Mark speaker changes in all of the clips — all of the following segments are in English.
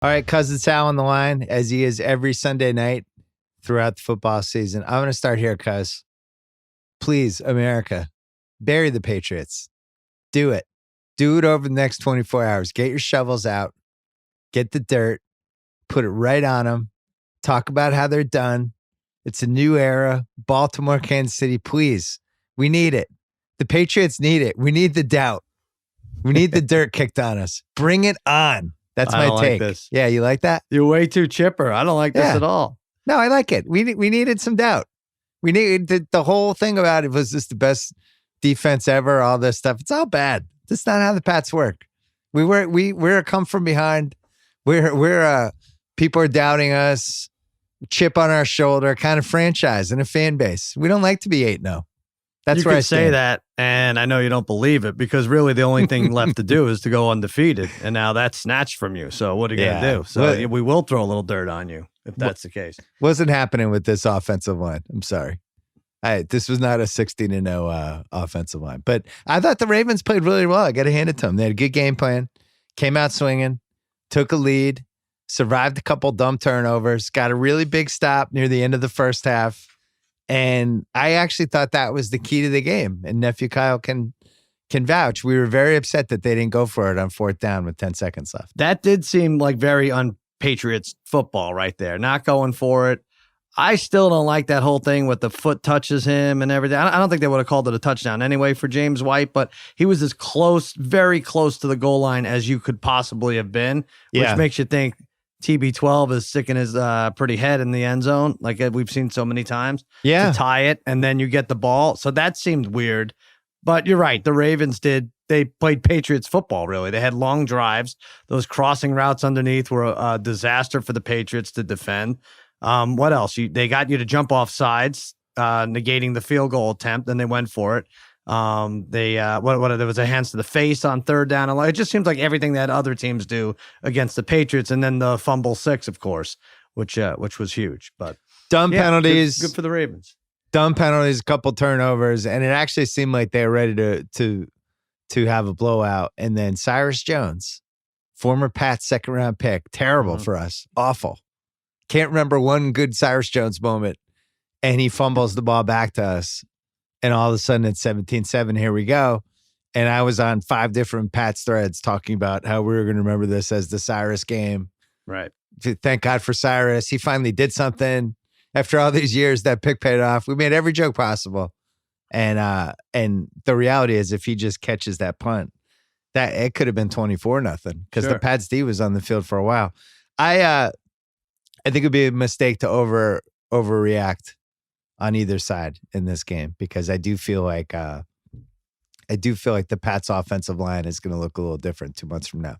Speaker 1: All right, Cousin Sal on the line, as he is every Sunday night throughout the football season. I'm going to start here, cuz. Please, America, bury the Patriots. Do it. Do it over the next 24 hours. Get your shovels out. Get the dirt. Put it right on them. Talk about how they're done. It's a new era. Baltimore, Kansas City, please. We need it. The Patriots need it. We need the doubt. We need the dirt kicked on us. Bring it on. That's my take.
Speaker 2: Like this.
Speaker 1: Yeah, you like that?
Speaker 2: You're way too chipper. I don't like this at all.
Speaker 1: No, I like it. We needed some doubt. We needed the whole thing about it was this the best defense ever, all this stuff. It's all bad. That's not how the Pats work. We're a come from behind. We're people are doubting us, chip on our shoulder kind of franchise and a fan base. We don't like to be 8-0. That's where I
Speaker 2: say that, and I know you don't believe it because really the only thing left to do is to go undefeated, and now that's snatched from you. So what are you going to do? So we will throw a little dirt on you if that's the case.
Speaker 1: Wasn't happening with this offensive line. I'm sorry. This was not a 16-0 offensive line, but I thought the Ravens played really well. I got to hand it to them. They had a good game plan, came out swinging, took a lead, survived a couple dumb turnovers, got a really big stop near the end of the first half. And I actually thought that was the key to the game. And Nephew Kyle can vouch. We were very upset that they didn't go for it on 4th down with 10 seconds left.
Speaker 2: That did seem like very un-Patriots football right there. Not going for it. I still don't like that whole thing with the foot touches him and everything. I don't think they would have called it a touchdown anyway for James White, but he was as close, very close to the goal line as you could possibly have been, which makes you think TB12 is sticking his pretty head in the end zone, like we've seen so many times, to tie it, and then you get the ball. So that seemed weird. But you're right. The Ravens they played Patriots football, really. They had long drives. Those crossing routes underneath were a disaster for the Patriots to defend. What else? They got you to jump off sides, negating the field goal attempt, and they went for it. There was a hands to the face on 3rd down. It just seems like everything that other teams do against the Patriots, and then the fumble 6, of course, which was huge. But
Speaker 1: dumb penalties,
Speaker 2: good for the Ravens.
Speaker 1: Dumb penalties, a couple turnovers, and it actually seemed like they were ready to have a blowout. And then Cyrus Jones, former Pats 2nd round pick, terrible for us, awful. Can't remember one good Cyrus Jones moment, and he fumbles the ball back to us. And all of a sudden it's 17-7, here we go. And I was on 5 different Pats threads talking about how we were going to remember this as the Cyrus game.
Speaker 2: Right.
Speaker 1: Thank God for Cyrus. He finally did something. After all these years, that pick paid off. We made every joke possible. And the reality is if he just catches that punt, that it could have been 24-0 because the Pats D was on the field for a while. I think it'd be a mistake to overreact on either side in this game because I do feel like the Pats offensive line is going to look a little different 2 months from now.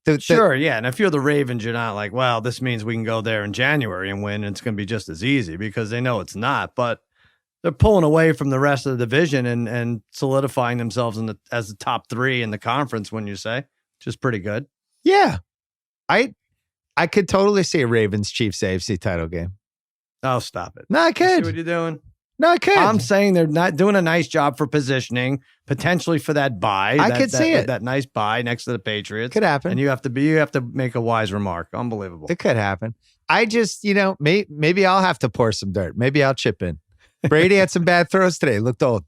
Speaker 2: And if you're the Ravens, you're not like, well, this means we can go there in January and win, and it's going to be just as easy because they know it's not. But they're pulling away from the rest of the division and solidifying themselves as the top 3 in the conference, when you say, which is pretty good.
Speaker 1: Yeah, I could totally see a Ravens-Chiefs AFC title game.
Speaker 2: Oh, stop it.
Speaker 1: No, I could.
Speaker 2: See what you're doing?
Speaker 1: No, I could.
Speaker 2: I'm saying they're not doing a nice job for positioning, potentially for that bye.
Speaker 1: I could see it.
Speaker 2: That nice bye next to the Patriots.
Speaker 1: Could happen.
Speaker 2: And you have to make a wise remark. Unbelievable.
Speaker 1: It could happen. I just, maybe I'll have to pour some dirt. Maybe I'll chip in. Brady had some bad throws today. Looked old.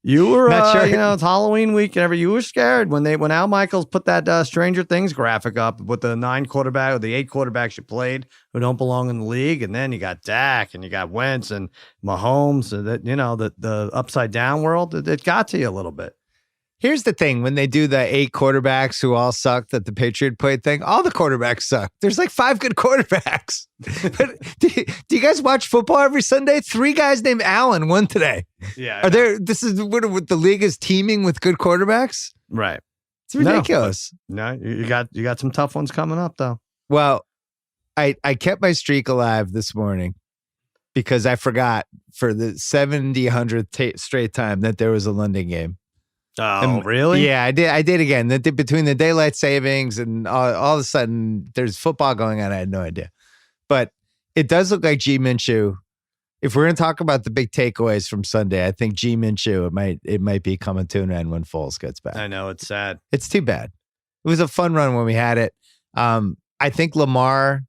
Speaker 2: You were,
Speaker 1: not sure.
Speaker 2: It's Halloween week and you were scared when Al Michaels put that Stranger Things graphic up with the 8 quarterbacks you played who don't belong in the league. And then you got Dak and you got Wentz and Mahomes. So that, the upside down world, it got to you a little bit.
Speaker 1: Here's the thing. When they do the 8 quarterbacks who all sucked at the Patriot played thing, all the quarterbacks suck. There's like 5 good quarterbacks. But do you guys watch football every Sunday? 3 guys named Allen won today.
Speaker 2: Yeah.
Speaker 1: This is what the league is teaming with good quarterbacks?
Speaker 2: Right.
Speaker 1: It's ridiculous.
Speaker 2: No, you got some tough ones coming up though.
Speaker 1: Well, I kept my streak alive this morning because I forgot for the 100th straight time that there was a London game.
Speaker 2: Oh, really?
Speaker 1: Yeah, I did again. Between the daylight savings and all of a sudden there's football going on, I had no idea. But it does look like G Minshew. If we're going to talk about the big takeaways from Sunday, I think G Minshew, it might be coming to an end when Foles gets back.
Speaker 2: I know, it's sad.
Speaker 1: It's too bad. It was a fun run when we had it. I think Lamar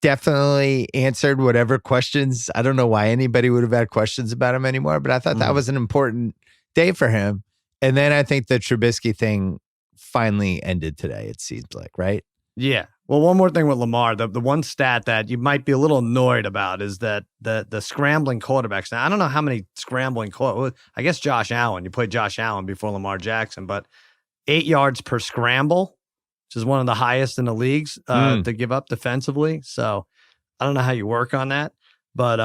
Speaker 1: definitely answered whatever questions. I don't know why anybody would have had questions about him anymore, but I thought that was an important day for him. And then I think the Trubisky thing finally ended today, it seems like, right?
Speaker 2: Yeah. Well, one more thing with Lamar, the one stat that you might be a little annoyed about is that the scrambling quarterbacks. Now, I don't know how many scrambling I guess Josh Allen. You played Josh Allen before Lamar Jackson, but 8 yards per scramble, which is one of the highest in the leagues to give up defensively. So I don't know how you work on that, but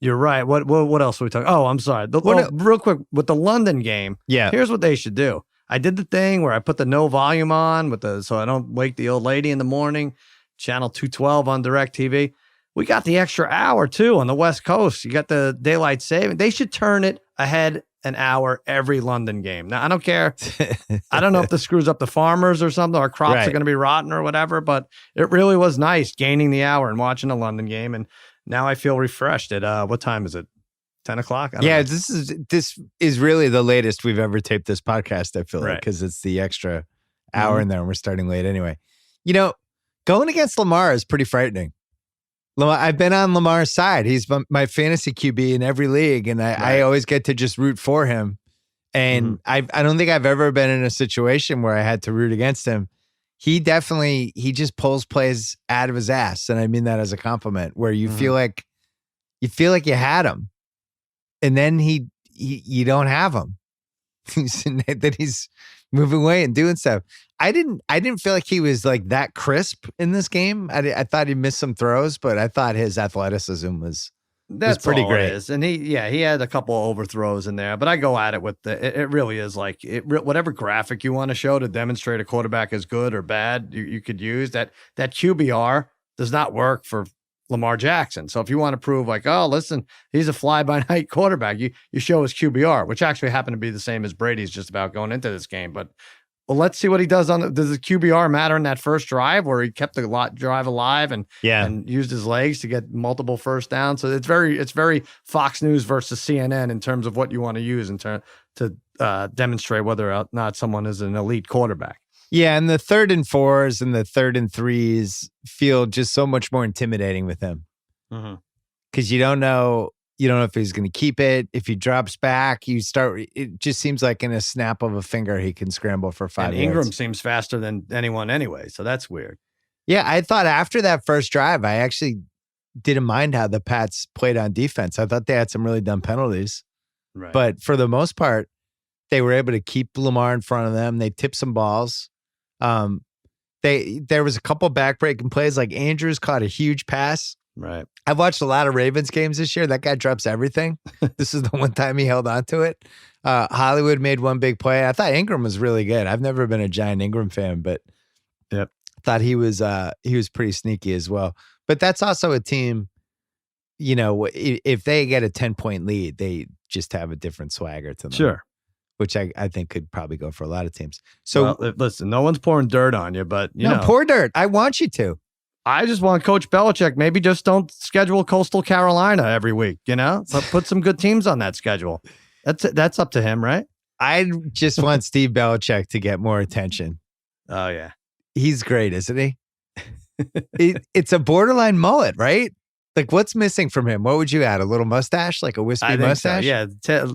Speaker 2: you're right. What else are we talking? Oh, I'm sorry. Real quick with the London game.
Speaker 1: Yeah.
Speaker 2: Here's what they should do. I did the thing where I put the no volume on so I don't wake the old lady in the morning. Channel 212 on DirecTV. We got the extra hour too on the West Coast. You got the daylight saving. They should turn it ahead an hour every London game. Now, I don't care. I don't know if this screws up the farmers or something. Our crops are going to be rotten or whatever, but it really was nice gaining the hour and watching a London game. And now I feel refreshed at, what time is it? 10 o'clock?
Speaker 1: Yeah, this is really the latest we've ever taped this podcast, I feel like, because it's the extra hour in there and we're starting late anyway. You know, going against Lamar is pretty frightening. I've been on Lamar's side. He's my fantasy QB in every league, and I always get to just root for him. And I don't think I've ever been in a situation where I had to root against him. He just pulls plays out of his ass, and I mean that as a compliment, where you feel like you had him. And then you don't have him. That he's moving away and doing stuff. I didn't feel like he was like that crisp in this game. I thought he missed some throws, but I thought his athleticism was pretty great.
Speaker 2: And he had a couple of overthrows in there, but I go at it with it really is like whatever graphic you want to show to demonstrate a quarterback is good or bad, you could use that QBR does not work for Lamar Jackson. So if you want to prove like, oh, listen, he's a fly-by-night quarterback, you show his QBR, which actually happened to be the same as Brady's just about going into this game. But let's see what he does does the QBR matter in that first drive where he kept the drive alive and used his legs to get multiple first downs. So it's very Fox News versus CNN in terms of what you want to use to demonstrate whether or not someone is an elite quarterback.
Speaker 1: Yeah, and the 3rd and 4s and the 3rd and 3s feel just so much more intimidating with him. Because you don't know if he's going to keep it. If he drops back, it just seems like in a snap of a finger, he can scramble for 5 yards.
Speaker 2: Ingram seems faster than anyone anyway, so that's weird.
Speaker 1: Yeah, I thought after that first drive, I actually didn't mind how the Pats played on defense. I thought they had some really dumb penalties.
Speaker 2: Right.
Speaker 1: But for the most part, they were able to keep Lamar in front of them. They tipped some balls. There was a couple backbreaking plays, like Andrews caught a huge pass.
Speaker 2: Right.
Speaker 1: I've watched a lot of Ravens games this year. That guy drops everything. This is the one time he held on to it. Hollywood made one big play. I thought Ingram was really good. I've never been a giant Ingram fan, but I thought he was pretty sneaky as well. But that's also a team, if they get a 10-point lead, they just have a different swagger to them.
Speaker 2: Sure.
Speaker 1: Which I think could probably go for a lot of teams. So
Speaker 2: listen, no one's pouring dirt on you, but you know.
Speaker 1: Pour dirt. I want you to.
Speaker 2: I just want Coach Belichick. Maybe just don't schedule Coastal Carolina every week, Put some good teams on that schedule. That's up to him, right?
Speaker 1: I just want Steve Belichick to get more attention.
Speaker 2: Oh, yeah.
Speaker 1: He's great, isn't he? It's a borderline mullet, right? Like, what's missing from him? What would you add? A little mustache, like a wispy mustache?
Speaker 2: So. Yeah,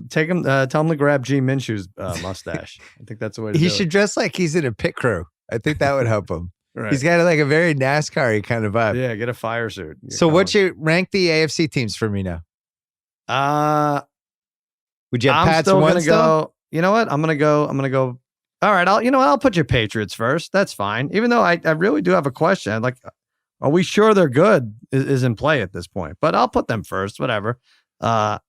Speaker 2: take him. Tell him to grab G. Minshew's mustache. I think that's the way to do it.
Speaker 1: He should dress like he's in a pit crew. I think that would help him.
Speaker 2: Right.
Speaker 1: He's got like a very NASCAR-y kind of vibe.
Speaker 2: Yeah, get a fire suit.
Speaker 1: So, rank the AFC teams for me now? Would you have Pats one still?
Speaker 2: You know what? I'm gonna go. All right. I'll put your Patriots first. That's fine. Even though I really do have a question. Like, are we sure they're good? Is in play at this point, but I'll put them first. Whatever. And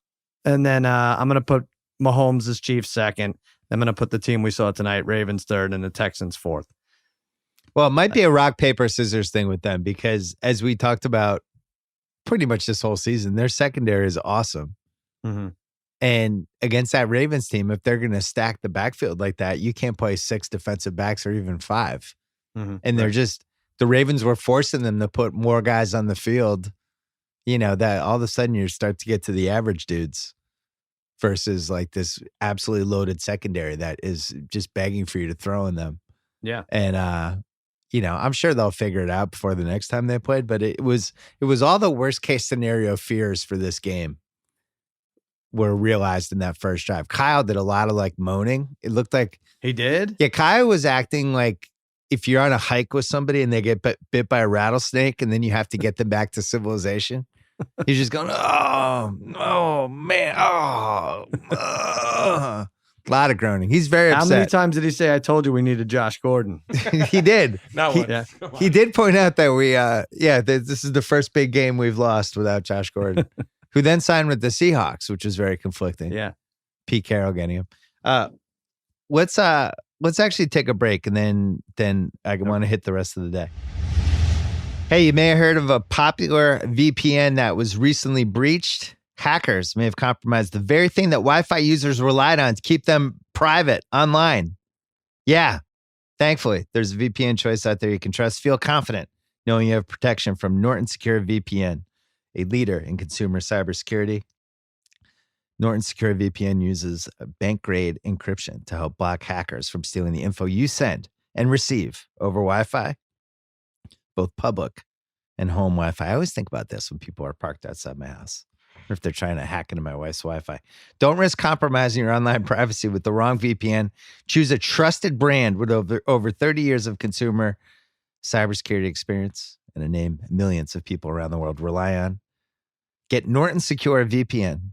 Speaker 2: then I'm gonna put Mahomes as Chiefs second. I'm gonna put the team we saw tonight, Ravens third, and the Texans fourth.
Speaker 1: Well, it might be a rock, paper, scissors thing with them because as we talked about pretty much this whole season, their secondary is awesome.
Speaker 2: Mm-hmm.
Speaker 1: And against that Ravens team, if they're going to stack the backfield like that, you can't play 6 defensive backs or even 5.
Speaker 2: Mm-hmm.
Speaker 1: And they're the Ravens were forcing them to put more guys on the field, that all of a sudden you start to get to the average dudes versus like this absolutely loaded secondary that is just begging for you to throw in them.
Speaker 2: Yeah.
Speaker 1: And I'm sure they'll figure it out before the next time they played, but it was all the worst case scenario fears for this game were realized in that first drive. Kyle did a lot of like moaning. It looked like
Speaker 2: he did.
Speaker 1: Yeah, Kyle was acting like if you're on a hike with somebody and they get bit by a rattlesnake and then you have to get them back to civilization. He's just going, oh man, a lot of groaning. He's very upset.
Speaker 2: How many times did he say, I told you we needed Josh Gordon?
Speaker 1: He did.
Speaker 2: He
Speaker 1: did point out that this is the first big game we've lost without Josh Gordon, who then signed with the Seahawks, which was very conflicting.
Speaker 2: Yeah.
Speaker 1: Pete Carroll getting him. Let's actually take a break and then I want to hit the rest of the day. Hey, you may have heard of a popular VPN that was recently breached. Hackers may have compromised the very thing that Wi-Fi users relied on to keep them private online. Yeah, thankfully, there's a VPN choice out there you can trust. Feel confident knowing you have protection from Norton Secure VPN, a leader in consumer cybersecurity. Norton Secure VPN uses bank-grade encryption to help block hackers from stealing the info you send and receive over Wi-Fi, both public and home Wi-Fi. I always think about this when people are parked outside my house or if they're trying to hack into my wife's Wi-Fi. Don't risk compromising your online privacy with the wrong VPN. Choose a trusted brand with over 30 years of consumer cybersecurity experience and a name millions of people around the world rely on. Get Norton Secure VPN.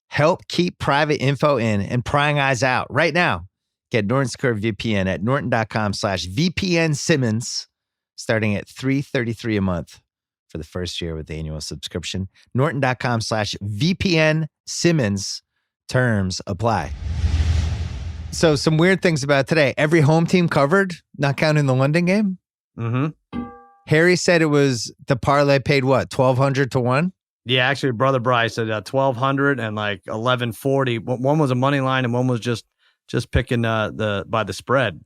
Speaker 1: Help keep private info in and prying eyes out right now. Get Norton Secure VPN at norton.com/VPN Simmons, starting at $333 a month for the first year with the annual subscription. Norton.com/VPN Simmons. Terms apply. So some weird things about today. Every home team covered, not counting the London game.
Speaker 2: Mm-hmm.
Speaker 1: Harry said it was the parlay paid what, 1,200 to 1?
Speaker 2: Yeah, actually, Brother Bryce said 1,200 and like 1,140. One was a money line and one was just picking by the spread.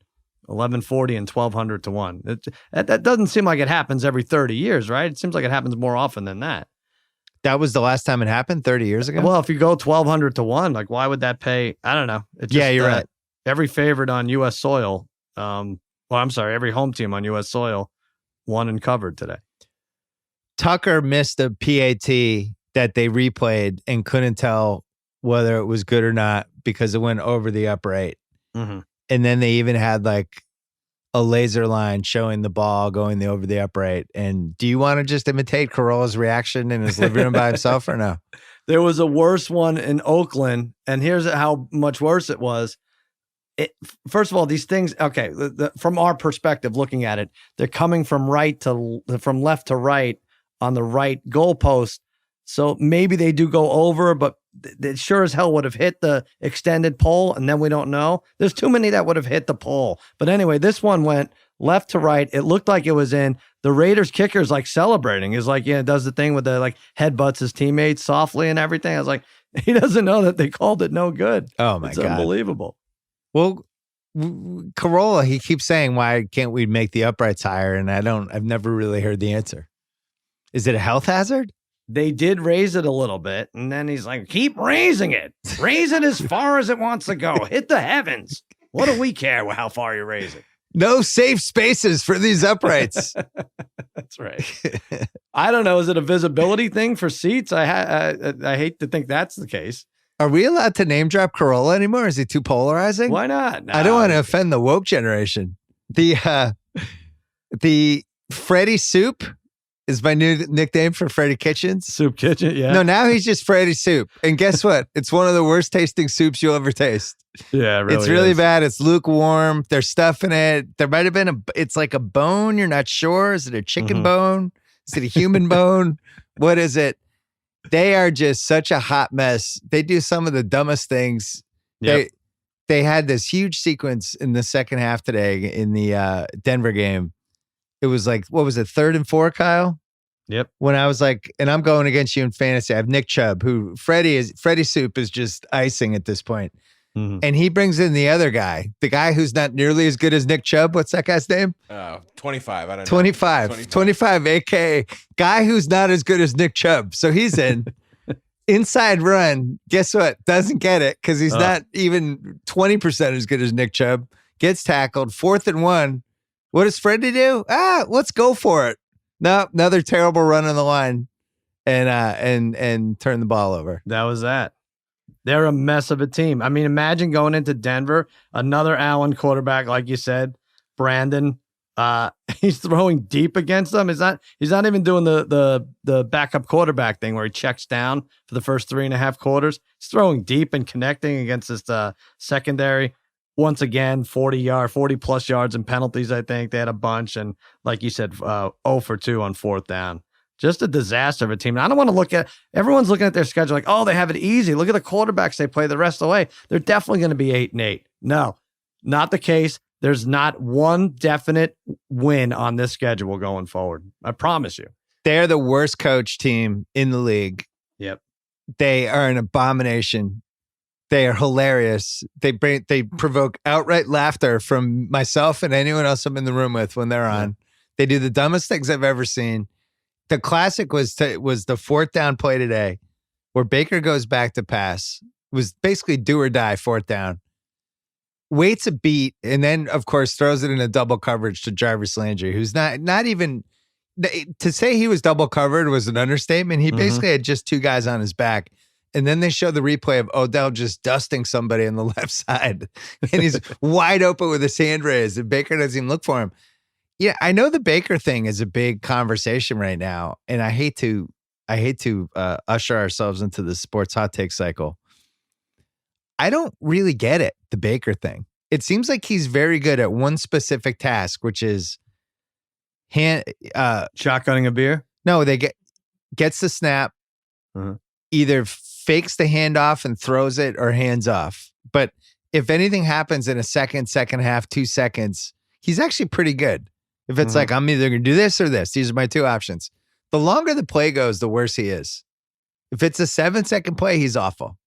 Speaker 2: 1,140 and 1,200 to 1. That doesn't seem like it happens every 30 years, right? It seems like it happens more often than that.
Speaker 1: That was the last time it happened 30 years ago?
Speaker 2: Well, if you go 1,200 to 1, like why would that pay? I don't know.
Speaker 1: Yeah, you're right.
Speaker 2: Every favorite on U.S. soil, every home team on U.S. soil won and covered today.
Speaker 1: Tucker missed a PAT that they replayed and couldn't tell whether it was good or not because it went over the upright.
Speaker 2: Mm-hmm.
Speaker 1: And then they even had like a laser line showing the ball going over the upright. And do you want to just imitate Corolla's reaction in his living room by himself or no?
Speaker 2: There was a worse one in Oakland, and here's how much worse it was. First of all, these things, okay, from our perspective, looking at it, they're coming from left to right on the right goalpost. So maybe they do go over, but it sure as hell would have hit the extended pole, and then we don't know. There's too many that would have hit the pole. But anyway, this one went left to right. It looked like it was in. The Raiders kicker's like celebrating. He's like, does the thing with the like headbutts his teammates softly and everything. I was like, he doesn't know that they called it no good.
Speaker 1: Oh my God.
Speaker 2: It's unbelievable.
Speaker 1: Well, Corolla, he keeps saying, why can't we make the uprights higher? And I've never really heard the answer. Is it a health hazard?
Speaker 2: They did raise it a little bit, and then he's like, keep raising it. Raise it as far as it wants to go. Hit the heavens. What do we care how far you raise it?
Speaker 1: No safe spaces for these uprights.
Speaker 2: That's right. I don't know. Is it a visibility thing for seats? I hate to think that's the case.
Speaker 1: Are we allowed to name drop Corolla anymore? Is he too polarizing?
Speaker 2: Why not? No.
Speaker 1: I don't want to offend the woke generation. The Freddy Soup is my new nickname for Freddy Kitchens.
Speaker 2: Soup Kitchen, yeah.
Speaker 1: No, now he's just Freddy Soup. And guess what? It's one of the worst tasting soups you'll ever taste.
Speaker 2: Yeah, really
Speaker 1: it's really bad. It's lukewarm. There's stuff in it. There might have been it's like a bone. You're not sure. Is it a chicken bone? Is it a human bone? What is it? They are just such a hot mess. They do some of the dumbest things.
Speaker 2: Yep.
Speaker 1: They had this huge sequence in the second half today in the Denver game. It was like, what was it, 3rd and 4, Kyle?
Speaker 2: Yep.
Speaker 1: When I was like, and I'm going against you in fantasy, I have Nick Chubb, who Freddie Soup is just icing at this point.
Speaker 2: Mm-hmm.
Speaker 1: And he brings in the other guy, the guy who's not nearly as good as Nick Chubb. What's that guy's name?
Speaker 3: 25. I don't know.
Speaker 1: 25, aka guy who's not as good as Nick Chubb. So he's in. Inside run, guess what? Doesn't get it because he's not even 20% as good as Nick Chubb. Gets tackled, 4th and 1. What does Freddie do? Let's go for it. No, another terrible run on the line and turn the ball over.
Speaker 2: That was that. They're a mess of a team. I mean, imagine going into Denver, another Allen quarterback, like you said, Brandon. He's throwing deep against them. He's not even doing the backup quarterback thing where he checks down for the first 3.5 quarters. He's throwing deep and connecting against this secondary. Once again, 40 plus yards and penalties. I think they had a bunch, and like you said, 0 for 2 on 4th down. Just a disaster of a team. I don't want to look at everyone's looking at their schedule like, oh, they have it easy. Look at the quarterbacks they play the rest of the way. They're definitely going to be 8-8. No, not the case. There's not one definite win on this schedule going forward. I promise you.
Speaker 1: They're the worst coach team in the league.
Speaker 2: Yep.
Speaker 1: They are an abomination. They are hilarious. They provoke outright laughter from myself and anyone else I'm in the room with when they're on. They do the dumbest things I've ever seen. The classic was the 4th down play today where Baker goes back to pass. It was basically do or die 4th down. Waits a beat and then, of course, throws it in a double coverage to Jarvis Landry, who's not even to say he was double covered was an understatement. He basically had just 2 guys on his back. And then they show the replay of Odell just dusting somebody on the left side. And he's wide open with his hand raised. And Baker doesn't even look for him. Yeah, I know the Baker thing is a big conversation right now. And I hate to usher ourselves into the sports hot take cycle. I don't really get it, the Baker thing. It seems like he's very good at one specific task, which is
Speaker 2: shotgunning a beer.
Speaker 1: No, gets the snap, either fakes the handoff and throws it or hands off. But if anything happens in a second half, 2 seconds, he's actually pretty good. If it's like, I'm either going to do this or this, these are my 2 options. The longer the play goes, the worse he is. If it's a 7-second play, he's awful.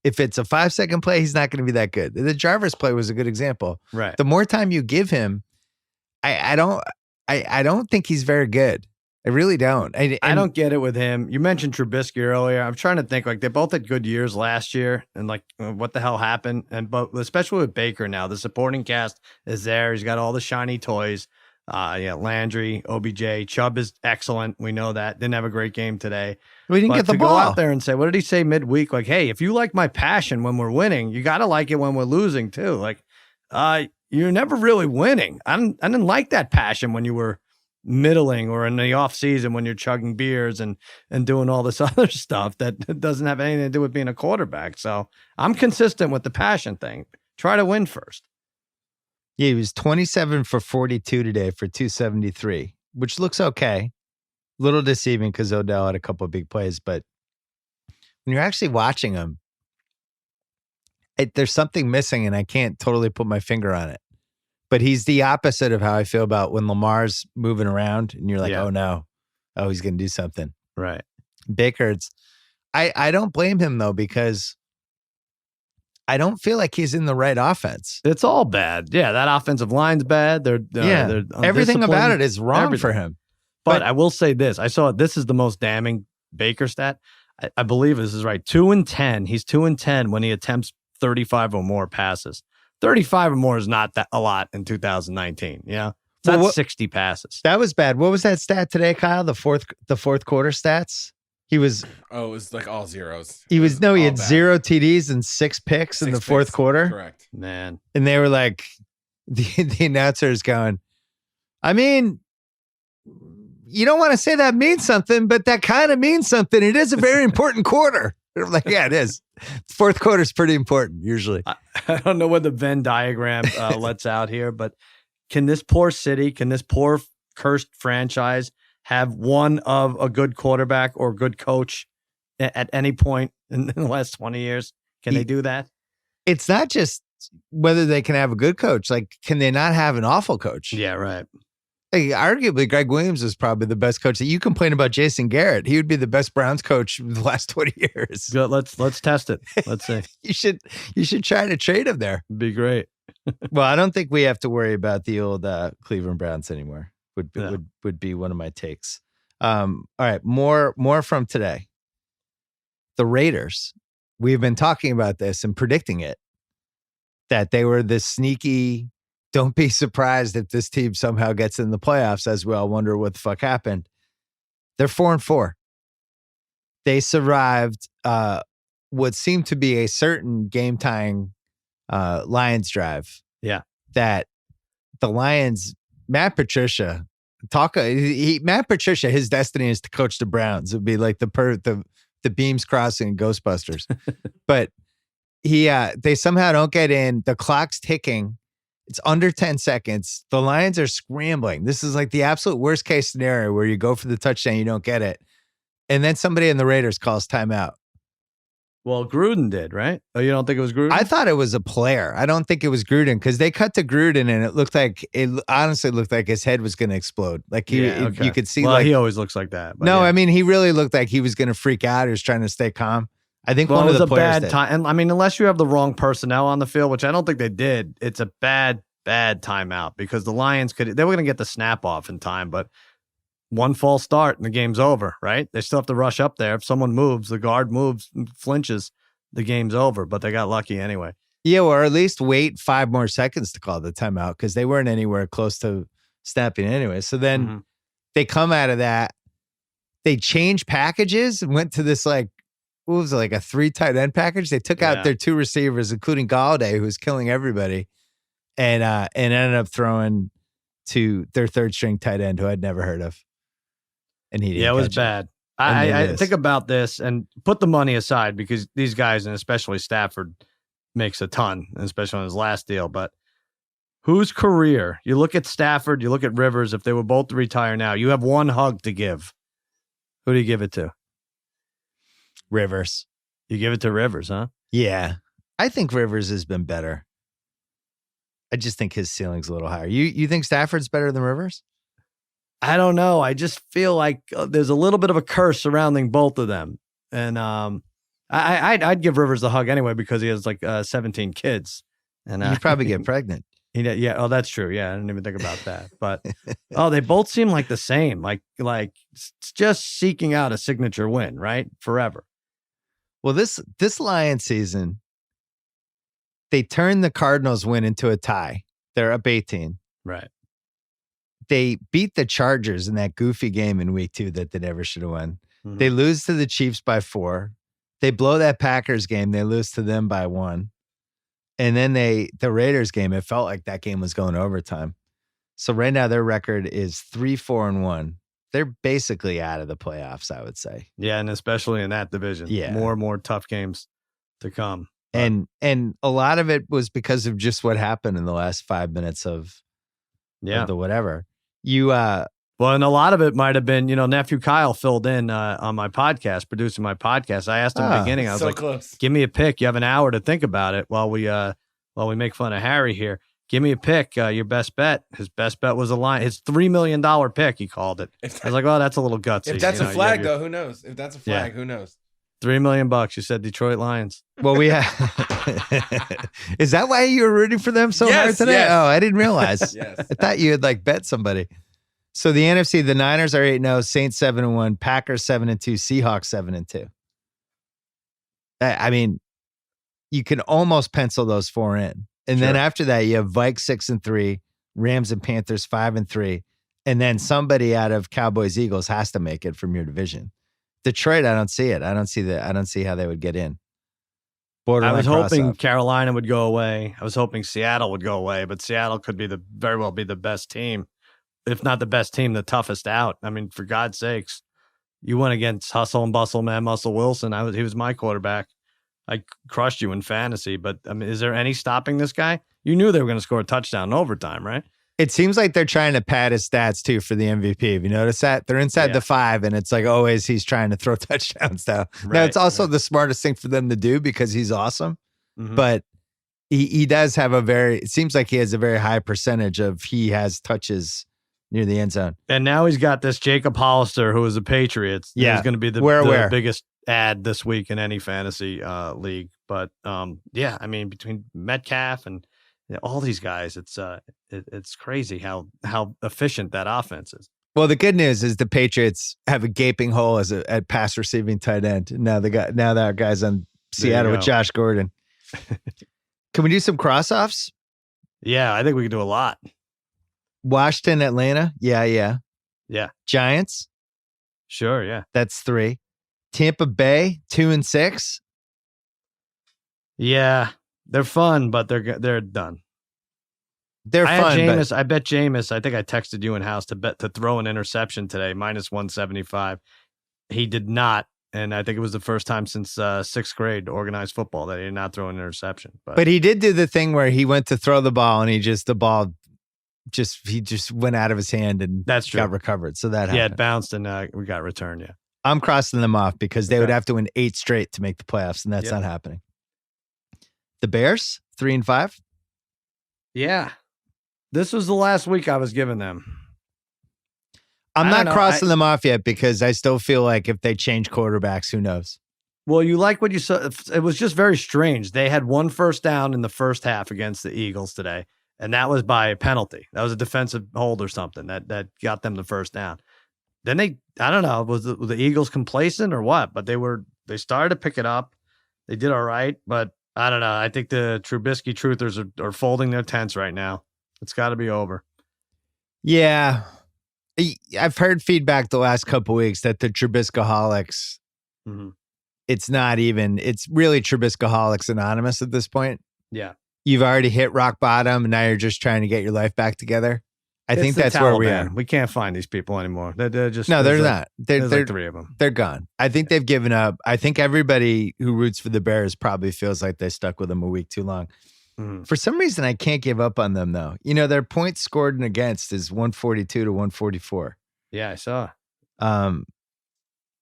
Speaker 1: If it's a 5-second play, he's not going to be that good. The Jarvis play was a good example.
Speaker 2: Right.
Speaker 1: The more time you give him, I don't think he's very good. I really don't.
Speaker 2: I don't get it with him. You mentioned Trubisky earlier. I'm trying to think, like, they both had good years last year, and like, what the hell happened? But especially with Baker now, the supporting cast is there. He's got all the shiny toys. Landry, OBJ, Chubb is excellent. We know that. Didn't have a great game today.
Speaker 1: We didn't get the ball.
Speaker 2: Go out there and say, what did he say midweek? Like, hey, if you like my passion when we're winning, you got to like it when we're losing too. Like, you're never really winning. I didn't like that passion when you were middling or in the off season when you're chugging beers and doing all this other stuff that doesn't have anything to do with being a quarterback. So I'm consistent with the passion thing. Try to win first.
Speaker 1: Yeah, he was 27 for 42 today for 273, which looks okay. A little deceiving because Odell had a couple of big plays, but when you're actually watching him, there's something missing, and I can't totally put my finger on it. But he's the opposite of how I feel about when Lamar's moving around, and you're like, oh no, he's going to do something.
Speaker 2: Right.
Speaker 1: Baker, I don't blame him though, because I don't feel like he's in the right offense.
Speaker 2: It's all bad. Yeah, that offensive line's bad. They're
Speaker 1: everything about it is wrong for him.
Speaker 2: But I will say this. This is the most damning Baker stat. I believe this is right. 2-10. He's 2-10 when he attempts 35 or more passes. 35 or more is not that a lot in 2019. Yeah. That's 60 passes.
Speaker 1: That was bad. What was that stat today, Kyle? The fourth quarter stats? He was
Speaker 3: it was like all zeros.
Speaker 1: He had 0 TDs and 6 picks in the fourth quarter.
Speaker 3: Correct.
Speaker 2: Man.
Speaker 1: And they were like, the announcers going, I mean, you don't want to say that means something, but that kind of means something. It is a very important quarter. I'm like, yeah, it is. Fourth quarter is pretty important usually.
Speaker 2: I don't know what the Venn diagram lets out here, but can this poor city, can this poor cursed franchise have one of a good quarterback or good coach at any point in the last 20 years? Can they do that?
Speaker 1: It's not just whether they can have a good coach. Like, can they not have an awful coach?
Speaker 2: Yeah, right.
Speaker 1: Like, arguably, Greg Williams is probably the best coach. That you complain about Jason Garrett. He would be the best Browns coach of the last 20 years.
Speaker 2: Good. Let's test it. Let's see.
Speaker 1: You should try to trade him there.
Speaker 2: Be great.
Speaker 1: Well, I don't think we have to worry about the old Cleveland Browns anymore. Would be one of my takes. All right, more from today. The Raiders. We've been talking about this and predicting it, that they were this sneaky don't be surprised if this team somehow gets in the playoffs, as we all wonder what the fuck happened. They're 4-4. They survived what seemed to be a certain game-tying Lions drive.
Speaker 2: Yeah.
Speaker 1: That the Lions, Matt Patricia, Matt Patricia, his destiny is to coach the Browns. It'd be like the beams crossing in Ghostbusters. But they somehow don't get in. The clock's ticking. It's under 10 seconds. The Lions are scrambling. This is like the absolute worst case scenario where you go for the touchdown, you don't get it. And then somebody in the Raiders calls timeout.
Speaker 2: Well, Gruden did, right? Oh, you don't think it was Gruden?
Speaker 1: I thought it was a player. I don't think it was Gruden because they cut to Gruden and it honestly looked like his head was going to explode. Like you could see.
Speaker 2: Well, he always looks like that.
Speaker 1: No, I mean, he really looked like he was going to freak out. He was trying to stay calm. I think one of the players
Speaker 2: a bad time. And I mean, unless you have the wrong personnel on the field, which I don't think they did, it's a bad timeout because the Lions they were going to get the snap off in time, but one false start and the game's over, right? They still have to rush up there. If someone moves, the guard moves, flinches, the game's over, but they got lucky anyway.
Speaker 1: Yeah, or at least wait 5 more seconds to call the timeout because they weren't anywhere close to snapping anyway. So then they come out of that. They changed packages and went to this what was it, like a 3 tight end package? They took out their 2 receivers, including Galladay, who was killing everybody, and ended up throwing to their 3rd string tight end, who I'd never heard of. And he didn't
Speaker 2: it was bad. I think about this and put the money aside because these guys, and especially Stafford, makes a ton, especially on his last deal. But whose career? You look at Stafford, you look at Rivers. If they were both to retire now, you have one hug to give. Who do you give it to?
Speaker 1: Rivers.
Speaker 2: You give it to Rivers, huh?
Speaker 1: Yeah. I think Rivers has been better. I just think his ceiling's a little higher. You think Stafford's better than Rivers?
Speaker 2: I don't know. I just feel like there's a little bit of a curse surrounding both of them. And I'd give Rivers a hug anyway because he has 17 kids. And
Speaker 1: you'd probably get pregnant.
Speaker 2: Yeah. Oh, that's true. Yeah. I didn't even think about that. But they both seem like the same. Like just seeking out a signature win, right? Forever.
Speaker 1: Well, this Lions season, they turned the Cardinals win into a tie. They're up 18.
Speaker 2: Right.
Speaker 1: They beat the Chargers in that goofy game in week 2 that they never should have won. Mm-hmm. They lose to the Chiefs by 4. They blow that Packers game. They lose to them by 1. And then the Raiders game, it felt like that game was going overtime. So right now their record is 3-4-1. They're basically out of the playoffs, I would say.
Speaker 2: Yeah, and especially in that division.
Speaker 1: Yeah.
Speaker 2: More and more tough games to come.
Speaker 1: And a lot of it was because of just what happened in the last 5 minutes of the whatever.
Speaker 2: Well, and a lot of it might have been, nephew Kyle filled in on my podcast, producing my podcast. I asked him at the beginning, I was
Speaker 3: close.
Speaker 2: Give me a pick. You have an hour to think about it while we make fun of Harry here. Give me a pick, your best bet. His best bet was a line. His $3 million pick, he called it. I was like, oh, that's a little gutsy.
Speaker 3: If that's a flag, though, who knows? If that's a flag, who knows?
Speaker 2: $3 million. You said Detroit Lions.
Speaker 1: Well, we have. Is that why you were rooting for them so hard today?
Speaker 3: Yes.
Speaker 1: Oh, I didn't realize.
Speaker 3: Yes.
Speaker 1: I thought you had bet somebody. So the NFC, the Niners are 8-0, Saints 7-1, Packers 7-2, Seahawks 7-2. I mean, you can almost pencil those 4 in, and then after that, you have Vikes 6-3, Rams and Panthers 5-3, and then somebody out of Cowboys Eagles has to make it from your division. Detroit, I don't see it. I don't see how they would get in.
Speaker 2: I was hoping Carolina would go away. I was hoping Seattle would go away, but Seattle could very well be the best team, if not the best team, the toughest out. I mean, for God's sakes, you went against hustle and bustle man, Russell Wilson. He was my quarterback. I crushed you in fantasy, but I mean, is there any stopping this guy? You knew they were going to score a touchdown in overtime, right?
Speaker 1: It seems like they're trying to pad his stats too for the MVP. Have you noticed that? They're inside the 5, and it's like always he's trying to throw touchdowns now. Now it's also the smartest thing for them to do because he's awesome. Mm-hmm. But he does have it seems like he has a very high percentage of he has touches near the end zone.
Speaker 2: And now he's got this Jacob Hollister, who is a Patriots.
Speaker 1: Yeah.
Speaker 2: He's going to be the biggest ad this week in any fantasy league. But I mean, between Metcalf and all these guys, it's crazy how efficient that offense is.
Speaker 1: Well, the good news is the Patriots have a gaping hole at pass receiving tight end. Now that guy's on Seattle with Josh Gordon. Can we do some cross-offs?
Speaker 2: Yeah, I think we could do a lot.
Speaker 1: Washington, Atlanta. Yeah. Giants.
Speaker 2: Sure, yeah.
Speaker 1: That's 3. Tampa Bay, 2-6.
Speaker 2: Yeah, they're fun, but they're done.
Speaker 1: They're fun.
Speaker 2: I bet Jameis. I think I texted you in house to throw an interception today, -175. He did not, and I think it was the first time since 6th grade organized football that he did not throw an interception.
Speaker 1: But he did do the thing where he went to throw the ball and he just went out of his hand and
Speaker 2: that's true.
Speaker 1: Got recovered. So that happened.
Speaker 2: Yeah, it bounced and we got returned. Yeah,
Speaker 1: I'm crossing them off because they would have to win 8 straight to make the playoffs, and that's not happening. The Bears, 3-5.
Speaker 2: Yeah. This was the last week I was giving them.
Speaker 1: I'm not crossing them off yet because I still feel like if they change quarterbacks, who knows?
Speaker 2: Well, you like what you saw. It was just very strange. They had 1 first down in the first half against the Eagles today, and that was by a penalty. That was a defensive hold or something that got them the first down. Then I don't know, was the Eagles complacent or what? But they started to pick it up. They did all right, but I don't know. I think the Trubisky truthers are folding their tents right now. It's got to be over.
Speaker 1: Yeah. I've heard feedback the last couple of weeks that the Trubiscoholics, it's really Trubiscoholics Anonymous at this point.
Speaker 2: Yeah.
Speaker 1: You've already hit rock bottom and now you're just trying to get your life back together. I think that's where we are.
Speaker 2: We can't find these people anymore. They're just
Speaker 1: no, they're not. There's
Speaker 2: like 3 of them.
Speaker 1: They're gone. I think they've given up. I think everybody who roots for the Bears probably feels like they stuck with them a week too long. For some reason, I can't give up on them though. You know, their points scored and against is 142 to 144.
Speaker 2: Yeah, I saw.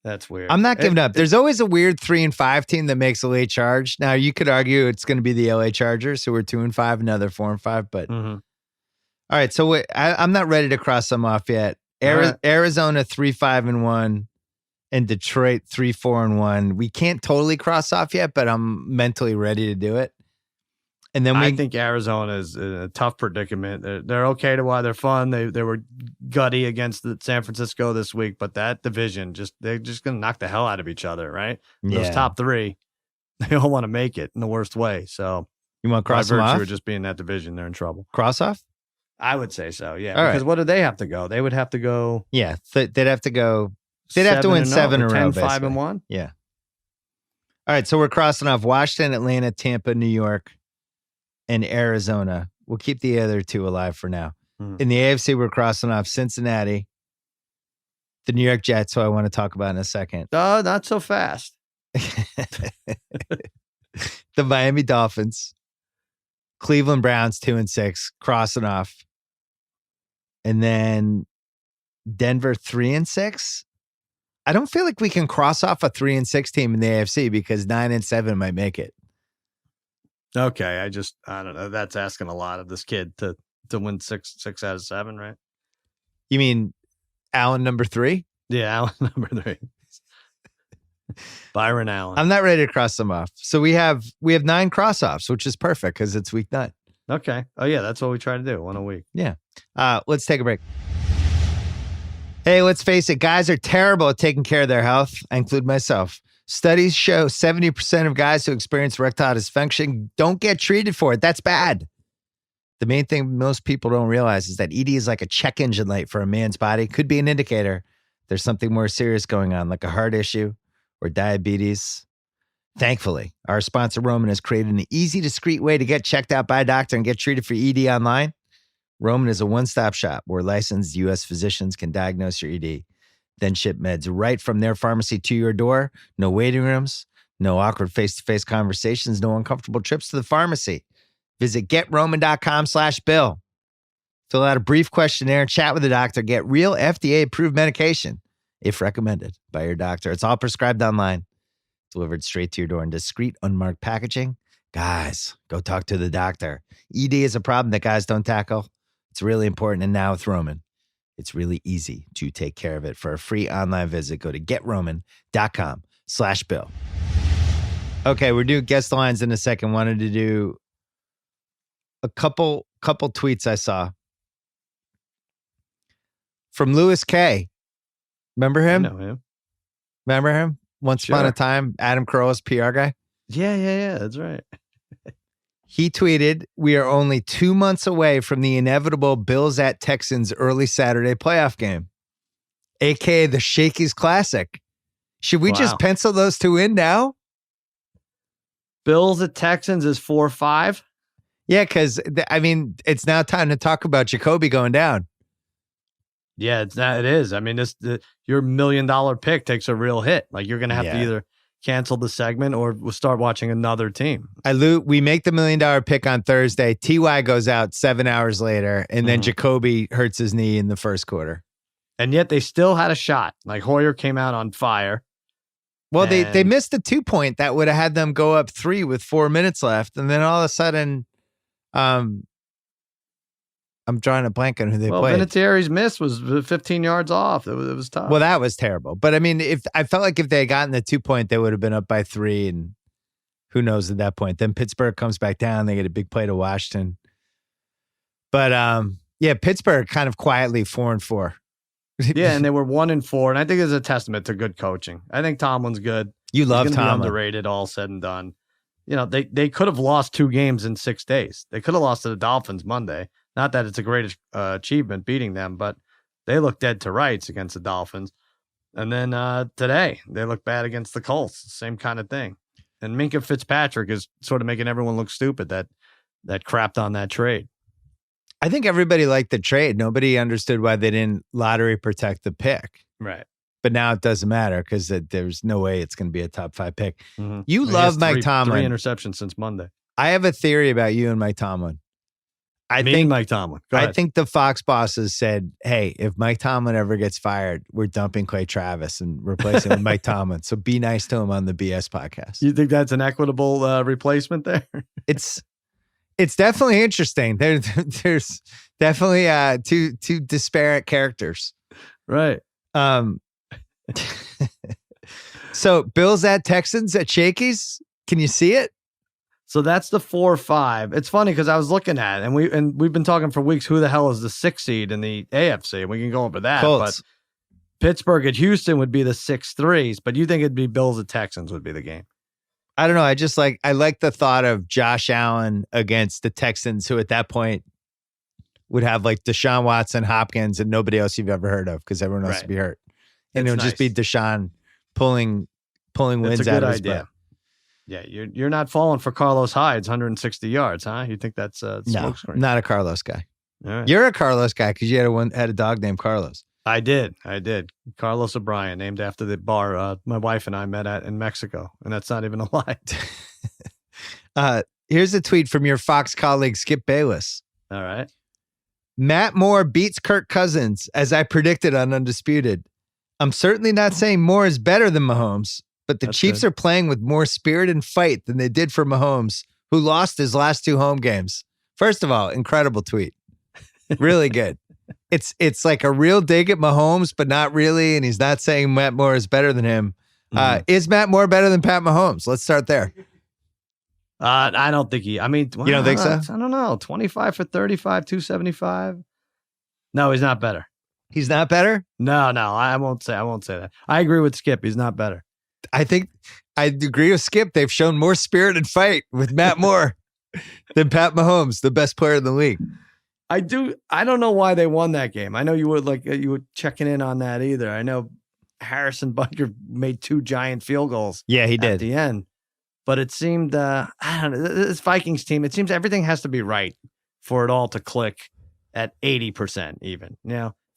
Speaker 2: That's weird.
Speaker 1: I'm not giving up. There's always a weird 3-5 team that makes a late charge. Now you could argue it's going to be the LA Chargers, who are 2-5, and now they're 4-5. But all right, so I'm not ready to cross them off yet. Arizona 3-5-1, and Detroit 3-4-1. We can't totally cross off yet, but I'm mentally ready to do it. And then
Speaker 2: I think Arizona is in a tough predicament. They're okay to why they're fun. They were gutty against San Francisco this week, but that division they're just going to knock the hell out of each other, right? Yeah. Those top 3, they all want to make it in the worst way. So
Speaker 1: you want to cross them off?
Speaker 2: Of just being in that division, they're in trouble.
Speaker 1: Cross off?
Speaker 2: I would say so. Yeah,
Speaker 1: all
Speaker 2: because
Speaker 1: right.
Speaker 2: what do they have to go? They would have to go.
Speaker 1: Yeah, they'd have to go. They'd have to win 7 in a row.
Speaker 2: 10-5-1.
Speaker 1: Yeah. All right, so we're crossing off Washington, Atlanta, Tampa, New York, and Arizona. We'll keep the other 2 alive for now. In the AFC, we're crossing off Cincinnati, the New York Jets, who I want to talk about in a second.
Speaker 2: Oh, not so fast.
Speaker 1: The Miami Dolphins, Cleveland Browns, 2-6, crossing off. And then Denver, 3-6. I don't feel like we can cross off a 3-6 team in the AFC because 9-7 might make it.
Speaker 2: Okay, I don't know. That's asking a lot of this kid to win 6 out of 7, right?
Speaker 1: You mean Allen number 3?
Speaker 2: Yeah, Allen number 3. Byron Allen.
Speaker 1: I'm not ready to cross them off. So we have 9 cross-offs, which is perfect because it's week 9.
Speaker 2: Okay. Oh yeah, that's what we try to do, 1 a week.
Speaker 1: Yeah. Let's take a break. Hey, let's face it, guys are terrible at taking care of their health. I include myself. Studies show 70% of guys who experience erectile dysfunction don't get treated for it. That's bad. The main thing most people don't realize is that ED is like a check engine light for a man's body. Could be an indicator there's something more serious going on, like a heart issue or diabetes. Thankfully, our sponsor Roman has created an easy, discreet way to get checked out by a doctor and get treated for ED online. Roman is a one-stop shop where licensed U.S. physicians can diagnose your ED, then ship meds right from their pharmacy to your door. No waiting rooms, no awkward face-to-face conversations, no uncomfortable trips to the pharmacy. Visit GetRoman.com/Bill. Fill out a brief questionnaire, chat with the doctor, get real FDA-approved medication, if recommended by your doctor. It's all prescribed online, delivered straight to your door in discreet, unmarked packaging. Guys, go talk to the doctor. ED is a problem that guys don't tackle. It's really important, and now with Roman, it's really easy to take care of it. For a free online visit, go to GetRoman.com/Bill. Okay, we're doing guest lines in a second. Wanted to do a couple tweets I saw from Louis K. Remember him?
Speaker 2: I know him.
Speaker 1: Remember him? Once upon a time, Adam Carolla's PR guy.
Speaker 2: Yeah. That's right.
Speaker 1: He tweeted, "We are only 2 months away from the inevitable Bills at Texans early Saturday playoff game, aka the Shakey's Classic. Should we just pencil those two in now?"
Speaker 2: Bills at Texans is 4-5.
Speaker 1: Yeah, because it's now time to talk about Jacoby going down.
Speaker 2: Yeah, it is. I mean, your $1 million pick takes a real hit. Like, you're going to have to either cancel the segment or we'll start watching another team.
Speaker 1: We make the $1 million pick on Thursday. Ty goes out 7 hours later, and then Jacoby hurts his knee in the first quarter.
Speaker 2: And yet they still had a shot. Like, Hoyer came out on fire.
Speaker 1: Well, they missed the 2-point that would have had them go up 3 with 4 minutes left, and then all of a sudden, I'm drawing a blank on who they played.
Speaker 2: Vinatieri's miss was 15 yards off. It was tough.
Speaker 1: Well, that was terrible. But I mean, I felt like if they had gotten the 2-point, they would have been up by 3, and who knows at that point. Then Pittsburgh comes back down. They get a big play to Washington. But Pittsburgh kind of quietly 4-4.
Speaker 2: Yeah, and they were 1-4, and I think it's a testament to good coaching. I think Tomlin's good.
Speaker 1: You love Tomlin.
Speaker 2: Underrated, all said and done. You know, they could have lost 2 games in 6 days. They could have lost to the Dolphins Monday. Not that it's a great achievement beating them, but they look dead to rights against the Dolphins. And then today, they look bad against the Colts. Same kind of thing. And Minkah Fitzpatrick is sort of making everyone look stupid that crapped on that trade.
Speaker 1: I think everybody liked the trade. Nobody understood why they didn't lottery protect the pick.
Speaker 2: Right.
Speaker 1: But now it doesn't matter because there's no way it's going to be a top 5 pick.
Speaker 2: Mm-hmm.
Speaker 1: You love Mike Tomlin.
Speaker 2: 3 interceptions since Monday.
Speaker 1: I have a theory about you and Mike Tomlin. I think
Speaker 2: Mike Tomlin. Go ahead.
Speaker 1: I think the Fox bosses said, "Hey, if Mike Tomlin ever gets fired, we're dumping Clay Travis and replacing him with Mike Tomlin. So be nice to him on the BS podcast."
Speaker 2: You think that's an equitable replacement there?
Speaker 1: It's definitely interesting. There's definitely two disparate characters,
Speaker 2: right?
Speaker 1: So Bills at Texans at Shakey's. Can you see it?
Speaker 2: So that's the 4-5. It's funny because I was looking at it, and we've been talking for weeks. Who the hell is the 6th seed in the AFC? We can go over that.
Speaker 1: Colts.
Speaker 2: But Pittsburgh at Houston would be the 6-3s. But you think it'd be Bills at Texans would be the game?
Speaker 1: I don't know. I like the thought of Josh Allen against the Texans, who at that point would have like Deshaun Watson, Hopkins, and nobody else you've ever heard of because everyone else would be hurt, and it would just be Deshaun pulling wins out of his butt.
Speaker 2: Yeah, you're not falling for Carlos Hyde's 160 yards, huh? You think that's a smoke screen?
Speaker 1: Not a Carlos guy.
Speaker 2: All right.
Speaker 1: You're a Carlos guy because you had a dog named Carlos.
Speaker 2: I did. Carlos O'Brien, named after the bar my wife and I met at in Mexico, and that's not even a lie.
Speaker 1: Here's a tweet from your Fox colleague Skip Bayless.
Speaker 2: All right.
Speaker 1: Matt Moore beats Kirk Cousins as I predicted on Undisputed. I'm certainly not saying Moore is better than Mahomes, but the Chiefs are playing with more spirit and fight than they did for Mahomes, who lost his last 2 home games. First of all, incredible tweet. Really good. It's like a real dig at Mahomes, but not really. And he's not saying Matt Moore is better than him. Is Matt Moore better than Pat Mahomes? Let's start there.
Speaker 2: I don't think you don't
Speaker 1: think so?
Speaker 2: I don't know. 25 for 35, 275. No, he's not better.
Speaker 1: He's not better?
Speaker 2: No, I won't say that. I agree with Skip. He's not better.
Speaker 1: I think I agree with Skip. They've shown more spirit and fight with Matt Moore than Pat Mahomes, the best player in the league.
Speaker 2: I don't know why they won that game. I know you were checking in on that either. I know Harrison Butker made 2 giant field goals.
Speaker 1: Yeah, he did
Speaker 2: at the end. But it seemed, I don't know, this Vikings team, it seems everything has to be right for it all to click at 80% even.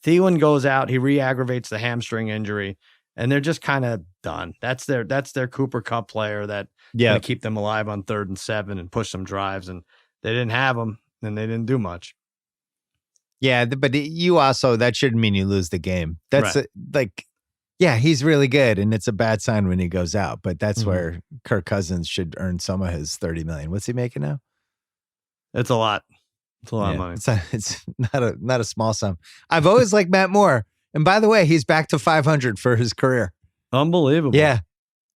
Speaker 2: Thielen goes out, he re-aggravates the hamstring injury, and they're just kind of done. That's their Cooper Kupp player that going to keep them alive on 3rd and 7 and push some drives, and they didn't have him, and they didn't do much.
Speaker 1: Yeah, but you also, that shouldn't mean you lose the game. That's he's really good, and it's a bad sign when he goes out, but that's where Kirk Cousins should earn some of his $30 million. What's he making now?
Speaker 2: It's a lot. It's a lot of money.
Speaker 1: It's not a small sum. I've always liked Matt Moore. And by the way, he's back to 500 for his career.
Speaker 2: Unbelievable.
Speaker 1: Yeah.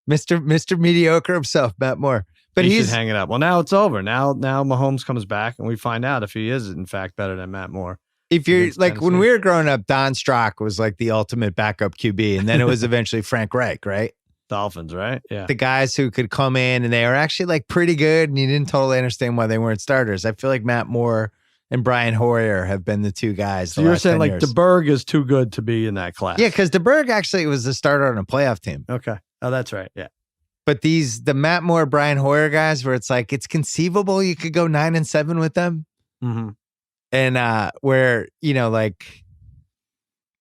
Speaker 1: Mr. Mediocre himself, Matt Moore. But
Speaker 2: he should hang it up. Well, now it's over. Now Mahomes comes back, and we find out if he is, in fact, better than Matt Moore.
Speaker 1: If you're like, when we were growing up, Don Strock was like the ultimate backup QB, and then it was eventually Frank Reich, right?
Speaker 2: Dolphins, right? Yeah.
Speaker 1: The guys who could come in and they were actually like pretty good, and you didn't totally understand why they weren't starters. I feel like Matt Moore and Brian Hoyer have been the two guys.
Speaker 2: So you're saying like DeBerg is too good to be in that class?
Speaker 1: Yeah, because DeBerg actually was the starter on a playoff team.
Speaker 2: Okay. Oh, that's right. Yeah.
Speaker 1: But the Matt Moore, Brian Hoyer guys, where it's like it's conceivable you could go 9-7 with them, and where like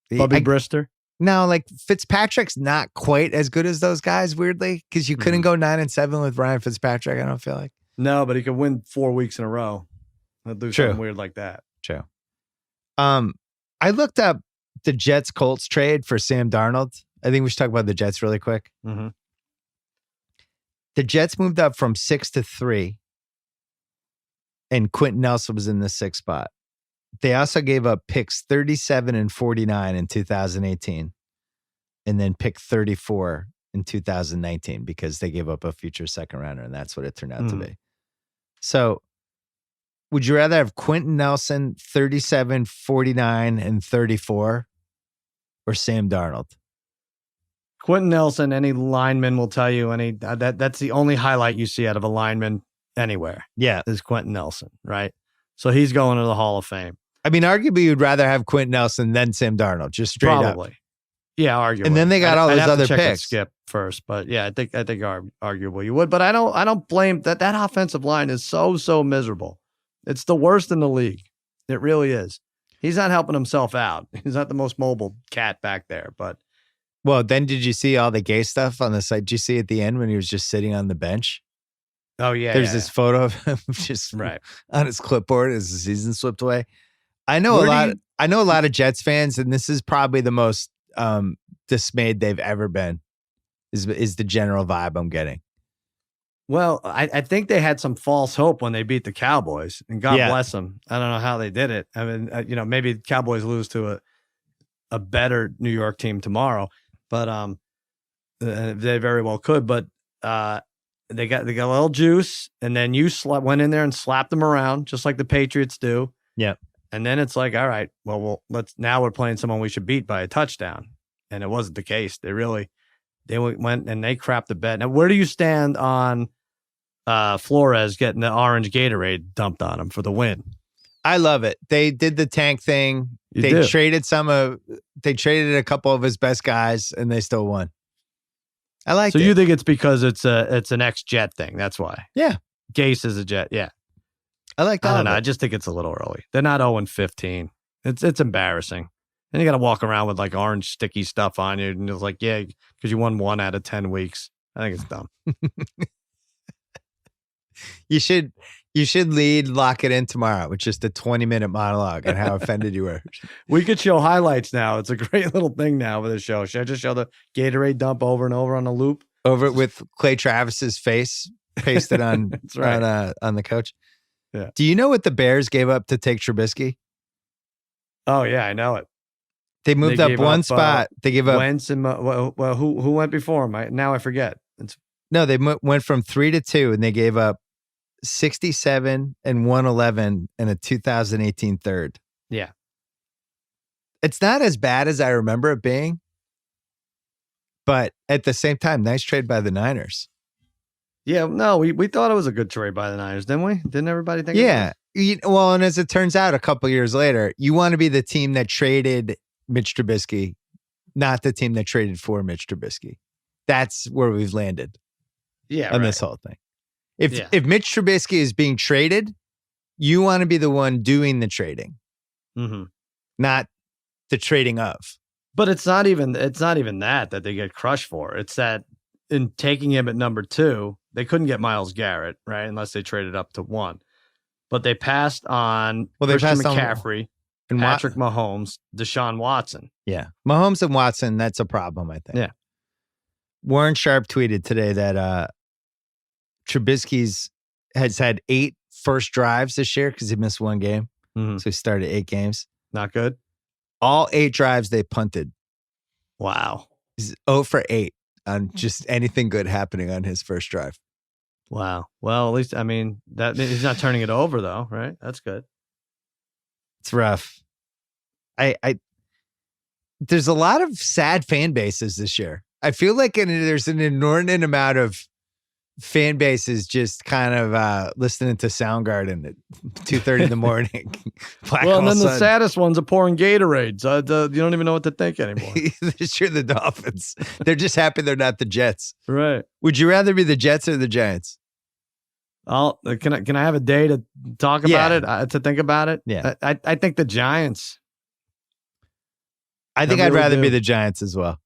Speaker 2: Bubby Brister.
Speaker 1: No, like Fitzpatrick's not quite as good as those guys, weirdly, because you couldn't go 9-7 with Ryan Fitzpatrick. I don't feel like.
Speaker 2: No, but he could win 4 weeks in a row. He'll do something weird like that.
Speaker 1: True. I looked up the Jets-Colts trade for Sam Darnold. I think we should talk about the Jets really quick.
Speaker 2: Mm-hmm.
Speaker 1: The Jets moved up from 6 to 3, and Quentin Nelson was in the 6th spot. They also gave up picks 37 and 49 in 2018, and then pick 34 in 2019 because they gave up a future second rounder, and that's what it turned out to be. So, would you rather have Quentin Nelson 37, 49, and 34, or Sam Darnold?
Speaker 2: Quentin Nelson, any lineman will tell you that's the only highlight you see out of a lineman anywhere.
Speaker 1: Yeah.
Speaker 2: Is Quentin Nelson, right? So he's going to the Hall of Fame.
Speaker 1: I mean, arguably you'd rather have Quentin Nelson than Sam Darnold, just straight
Speaker 2: Probably.
Speaker 1: up.
Speaker 2: Yeah, arguably.
Speaker 1: And then they got all those other picks.
Speaker 2: Skip first, but yeah, I think arguably you would. But I don't blame that offensive line is so miserable. It's the worst in the league. It really is. He's not helping himself out. He's not the most mobile cat back there, but
Speaker 1: well, then did you see all the gay stuff on the site? Did you see at the end when he was just sitting on the bench?
Speaker 2: Oh, yeah.
Speaker 1: There's this photo of him just on his clipboard as the season slipped away. I know a lot of Jets fans, and this is probably the most dismayed they've ever been, is the general vibe I'm getting.
Speaker 2: Well, I think they had some false hope when they beat the Cowboys, and God bless them. I don't know how they did it. I mean, maybe the Cowboys lose to a better New York team tomorrow. But they very well could. But they got a little juice, and then you went in there and slapped them around, just like the Patriots do.
Speaker 1: Yeah.
Speaker 2: And then it's like, all right, well, now we're playing someone we should beat by a touchdown, and it wasn't the case. They went and they crapped the bed. Now, where do you stand on Flores getting the orange Gatorade dumped on him for the win?
Speaker 1: I love it. They did the tank thing. They traded a couple of his best guys, and they still won. I like it.
Speaker 2: So you think it's because it's an ex-Jet thing? That's why.
Speaker 1: Yeah.
Speaker 2: Gase is a Jet. Yeah.
Speaker 1: I like that.
Speaker 2: I don't know. I just think it's a little early. They're not 0-15. It's embarrassing. And you got to walk around with like orange sticky stuff on you, and it's like, yeah, because you won 1 out of 10 weeks. I think it's dumb.
Speaker 1: You should lock it in tomorrow with just a 20-minute monologue on how offended you were.
Speaker 2: We could show highlights now. It's a great little thing now with the show. Should I just show the Gatorade dump over and over on a loop?
Speaker 1: Over with Clay Travis's face pasted on
Speaker 2: That's right.
Speaker 1: on the couch.
Speaker 2: Yeah.
Speaker 1: Do you know what the Bears gave up to take Trubisky?
Speaker 2: Oh yeah, I know it.
Speaker 1: They moved up one spot. They gave up
Speaker 2: Wentz and who went before him? Now I forget.
Speaker 1: No, they went from 3 to 2, and they gave up 67 and 111 and a 2018 third.
Speaker 2: Yeah.
Speaker 1: It's not as bad as I remember it being, but at the same time, nice trade by the Niners.
Speaker 2: Yeah, no, we thought it was a good trade by the Niners, didn't we? Didn't everybody think?
Speaker 1: Yeah. Well, and as it turns out, a couple years later, you want to be the team that traded Mitch Trubisky, not the team that traded for Mitch Trubisky. That's where we've landed.
Speaker 2: Yeah,
Speaker 1: on this whole thing. If Mitch Trubisky is being traded, you want to be the one doing the trading, not the trading of.
Speaker 2: But it's not even that they get crushed for. It's that in taking him at number 2, they couldn't get Myles Garrett, right? Unless they traded up to 1. But they passed on Christian McCaffrey, Patrick Mahomes, Deshaun Watson.
Speaker 1: Yeah. Mahomes and Watson, that's a problem, I think.
Speaker 2: Yeah.
Speaker 1: Warren Sharp tweeted today that Trubisky's has had 8 first drives this year because he missed 1 game. So he started 8 games.
Speaker 2: Not good.
Speaker 1: All 8 drives they punted.
Speaker 2: Wow.
Speaker 1: He's 0 for 8 on just anything good happening on his first drive.
Speaker 2: Wow. Well, at least, I mean, that he's not turning it over though, right? That's good.
Speaker 1: It's rough. There's a lot of sad fan bases this year. I feel like there's an inordinate amount of fan bases just kind of listening to Soundgarden at 2:30 in the morning.
Speaker 2: Well, and then the saddest ones are pouring Gatorades. You don't even know what to think anymore.
Speaker 1: Sure, the Dolphins. They're just happy they're not the Jets.
Speaker 2: Right.
Speaker 1: Would you rather be the Jets or the Giants?
Speaker 2: Can I have a day to talk about it, to think about it?
Speaker 1: Yeah.
Speaker 2: I think the Giants.
Speaker 1: I think I'd rather be the Giants as well.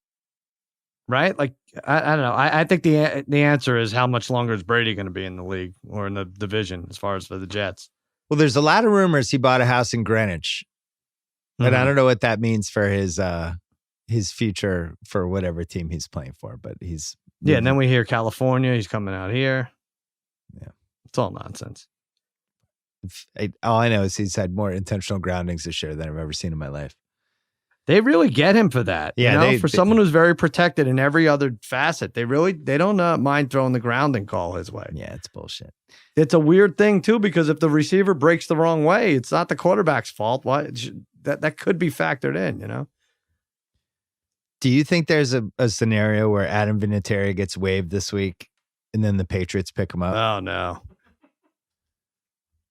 Speaker 2: Right? Like, I don't know. I think the answer is how much longer is Brady going to be in the league or in the division as far as for the Jets?
Speaker 1: Well, there's a lot of rumors he bought a house in Greenwich. And I don't know what that means for his future for whatever team he's playing for, but he's...
Speaker 2: Yeah, and then we hear California. He's coming out here.
Speaker 1: Yeah.
Speaker 2: It's all nonsense.
Speaker 1: All I know is he's had more intentional groundings this year than I've ever seen in my life.
Speaker 2: They really get him for that.
Speaker 1: Yeah,
Speaker 2: for someone who's very protected in every other facet, they don't mind throwing the grounding call his way.
Speaker 1: Yeah, it's bullshit.
Speaker 2: It's a weird thing too, because if the receiver breaks the wrong way, it's not the quarterback's fault. Why that could be factored in, you know?
Speaker 1: Do you think there's a scenario where Adam Vinatieri gets waived this week and then the Patriots pick him up?
Speaker 2: Oh no.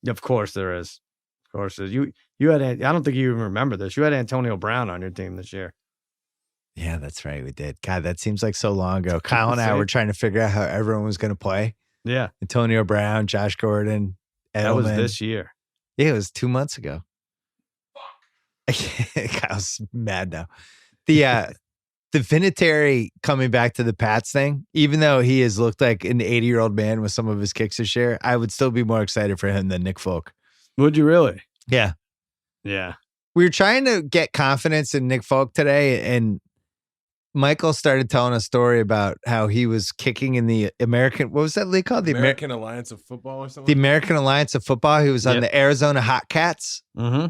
Speaker 2: Of course there is. Of course there is. You had, I don't think you even remember this. You had Antonio Brown on your team this year.
Speaker 1: Yeah, that's right. We did. God, that seems like so long ago. Kyle and I were trying to figure out how everyone was going to play.
Speaker 2: Yeah.
Speaker 1: Antonio Brown, Josh Gordon, Edelman.
Speaker 2: That was this year.
Speaker 1: Yeah, it was 2 months ago. Kyle's mad now. The Vinatieri coming back to the Pats thing, even though he has looked like an 80-year-old man with some of his kicks this year, I would still be more excited for him than Nick Folk.
Speaker 2: Would you really?
Speaker 1: Yeah.
Speaker 2: Yeah.
Speaker 1: We were trying to get confidence in Nick Folk today, and Michael started telling a story about how he was kicking in the American, what was that league called? The
Speaker 3: American Alliance of Football or something?
Speaker 1: The American Alliance of Football. He was on the Arizona Hot Cats.
Speaker 2: Mm-hmm.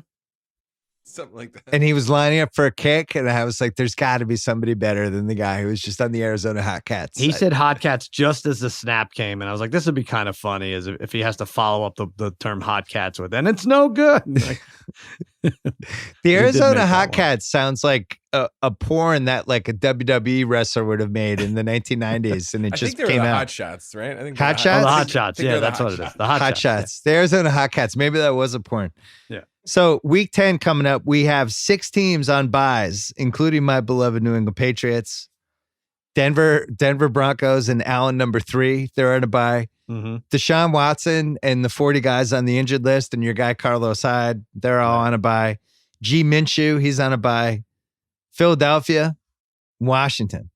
Speaker 3: Something like that.
Speaker 1: And he was lining up for a kick, and I was like, there's got to be somebody better than the guy who was just on the Arizona Hot Cats.
Speaker 2: He said Hot Cats just as the snap came, and I was like, this would be kind of funny as if he has to follow up the term Hot Cats with, and it's no good. Like,
Speaker 1: the Arizona Hot Cats sounds like a porn that like a WWE wrestler would have made in the 1990s, and it just came out.
Speaker 3: Hot Shots, right? I think
Speaker 1: Hot Shots?
Speaker 2: The Hot Shots. Yeah, that's what it is. The Hot
Speaker 1: Shots. The Arizona Hot Cats. Maybe that was a porn.
Speaker 2: Yeah.
Speaker 1: So week 10 coming up, we have 6 teams on buys, including my beloved New England Patriots, Denver Broncos, and Allen number 3. They're on a bye.
Speaker 2: Mm-hmm.
Speaker 1: Deshaun Watson and the 40 guys on the injured list, and your guy Carlos Hyde, they're all on a bye. G. Minshew, he's on a bye. Philadelphia, Washington.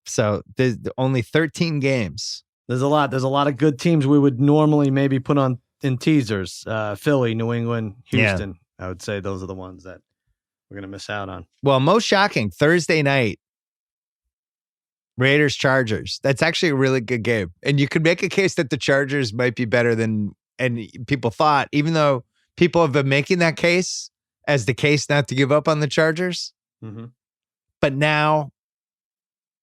Speaker 1: So there's only 13 games.
Speaker 2: There's a lot of good teams we would normally maybe put on in teasers. Philly, New England, Houston. Yeah. I would say those are the ones that we're going to miss out on.
Speaker 1: Well, most shocking, Thursday night, Raiders Chargers. That's actually a really good game. And you could make a case that the Chargers might be better than people thought, even though people have been making that case as the case not to give up on the Chargers.
Speaker 2: Mm-hmm.
Speaker 1: But now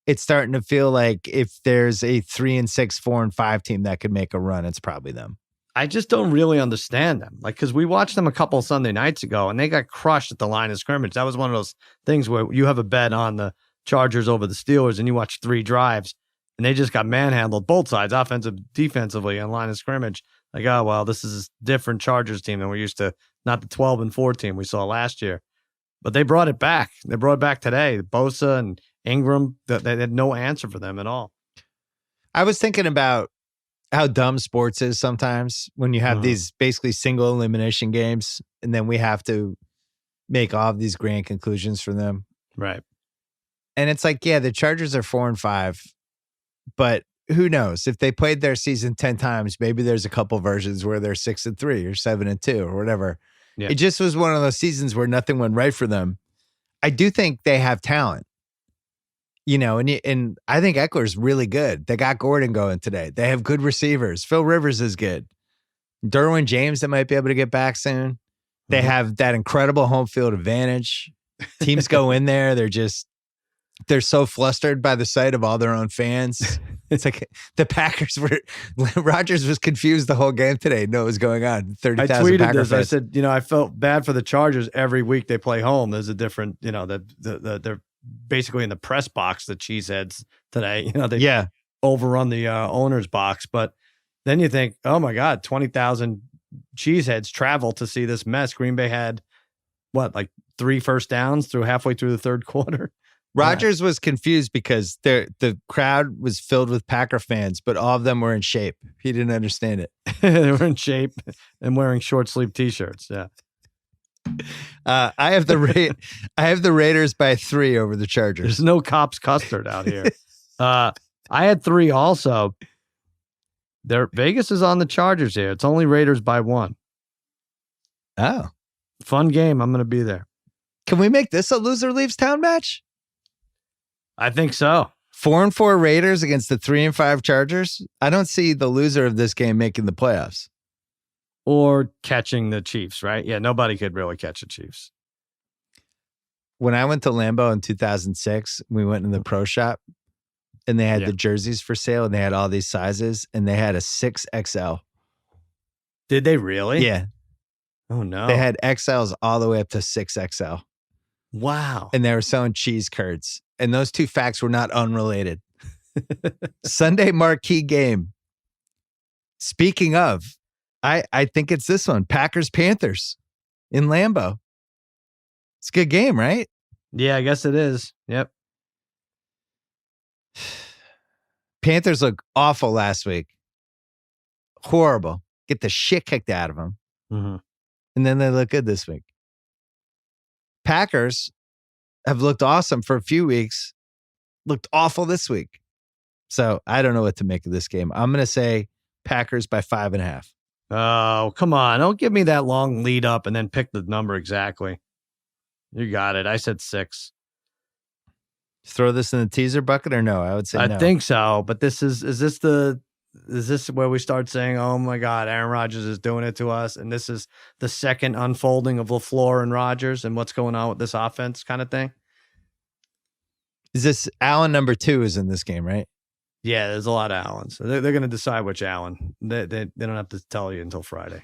Speaker 1: it's starting to feel like if there's a 3-6, 4-5 team that could make a run, it's probably them.
Speaker 2: I just don't really understand them. Like, because we watched them a couple Sunday nights ago and they got crushed at the line of scrimmage. That was one of those things where you have a bet on the Chargers over the Steelers and you watch 3 drives and they just got manhandled both sides, offensive, defensively, on line of scrimmage. Like, oh, well, this is a different Chargers team than we're used to, not the 12-4 team we saw last year. But they brought it back. They brought it back today. Bosa and Ingram, they had no answer for them at all.
Speaker 1: I was thinking about how dumb sports is sometimes when you have these basically single elimination games and then we have to make all of these grand conclusions from them.
Speaker 2: Right.
Speaker 1: And it's like, yeah, the Chargers are 4-5, but who knows? If they played their season 10 times, maybe there's a couple versions where they're 6-3 or 7-2 or whatever. Yeah. It just was one of those seasons where nothing went right for them. I do think they have talent. You know, and I think Eckler's really good. They got Gordon going today. They have good receivers. Phil Rivers is good. Derwin James, that might be able to get back soon. They have that incredible home field advantage. Teams go in there. They're so flustered by the sight of all their own fans. It's like the Packers Rodgers was confused the whole game today. Know what was going on. 30,000
Speaker 2: I tweeted
Speaker 1: Packer
Speaker 2: this.
Speaker 1: fans.
Speaker 2: I said, I felt bad for the Chargers every week they play home. There's a different, they're basically in the press box, the cheeseheads today. They overrun the owner's box. But then you think, oh my God, 20,000 cheeseheads travel to see this mess. Green Bay had like 3 first downs halfway through the third quarter.
Speaker 1: Rodgers was confused because the crowd was filled with Packer fans, but all of them were in shape. He didn't understand it.
Speaker 2: They were in shape and wearing short sleeve T-shirts. Yeah.
Speaker 1: I have the Raiders by 3 over the Chargers.
Speaker 2: There's no Cops custard out here. I had 3 also. Vegas is on the Chargers here. It's only Raiders by 1.
Speaker 1: Oh,
Speaker 2: fun game. I'm going to be there.
Speaker 1: Can we make this a loser leaves town match?
Speaker 2: I think so.
Speaker 1: 4-4 Raiders against the 3-5 Chargers. I don't see the loser of this game making the playoffs.
Speaker 2: Or catching the Chiefs, right? Yeah, nobody could really catch the Chiefs.
Speaker 1: When I went to Lambeau in 2006, we went in the pro shop and they had the jerseys for sale and they had all these sizes and they had a 6XL.
Speaker 2: Did they really?
Speaker 1: Yeah.
Speaker 2: Oh, no.
Speaker 1: They had XLs all the way up to 6XL.
Speaker 2: Wow.
Speaker 1: And they were selling cheese curds. And those two facts were not unrelated. Sunday marquee game. Speaking of, I think it's this one. Packers-Panthers in Lambeau. It's a good game, right?
Speaker 2: Yeah, I guess it is. Yep.
Speaker 1: Panthers look awful last week. Horrible. Get the shit kicked out of them.
Speaker 2: Mm-hmm.
Speaker 1: And then they look good this week. Packers have looked awesome for a few weeks. Looked awful this week. So I don't know what to make of this game. I'm going to say Packers by 5.5.
Speaker 2: Oh, come on. Don't give me that long lead up and then pick the number exactly. You got it. I said 6.
Speaker 1: Throw this in the teaser bucket or no? I would say no.
Speaker 2: I think so, but is this where we start saying, oh my God, Aaron Rodgers is doing it to us, and this is the second unfolding of LaFleur and Rodgers and what's going on with this offense kind of thing?
Speaker 1: Is this Allen number 2 is in this game, right?
Speaker 2: Yeah, there's a lot of Allens. They're going to decide which Allen. They don't have to tell you until Friday.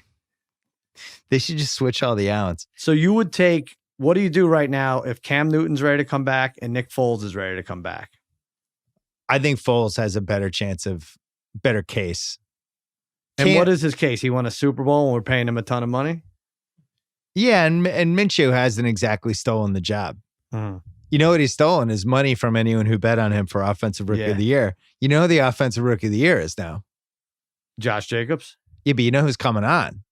Speaker 1: They should just switch all the Allens.
Speaker 2: So you would take, what do you do right now if Cam Newton's ready to come back and Nick Foles is ready to come back?
Speaker 1: I think Foles has a better case.
Speaker 2: And what is his case? He won a Super Bowl and we're paying him a ton of money?
Speaker 1: Yeah, and Minshew hasn't exactly stolen the job.
Speaker 2: Mm.
Speaker 1: You know what he's stolen is money from anyone who bet on him for Offensive Rookie of the Year. You know who the Offensive Rookie of the Year is now?
Speaker 2: Josh Jacobs?
Speaker 1: Yeah, but you know who's coming on?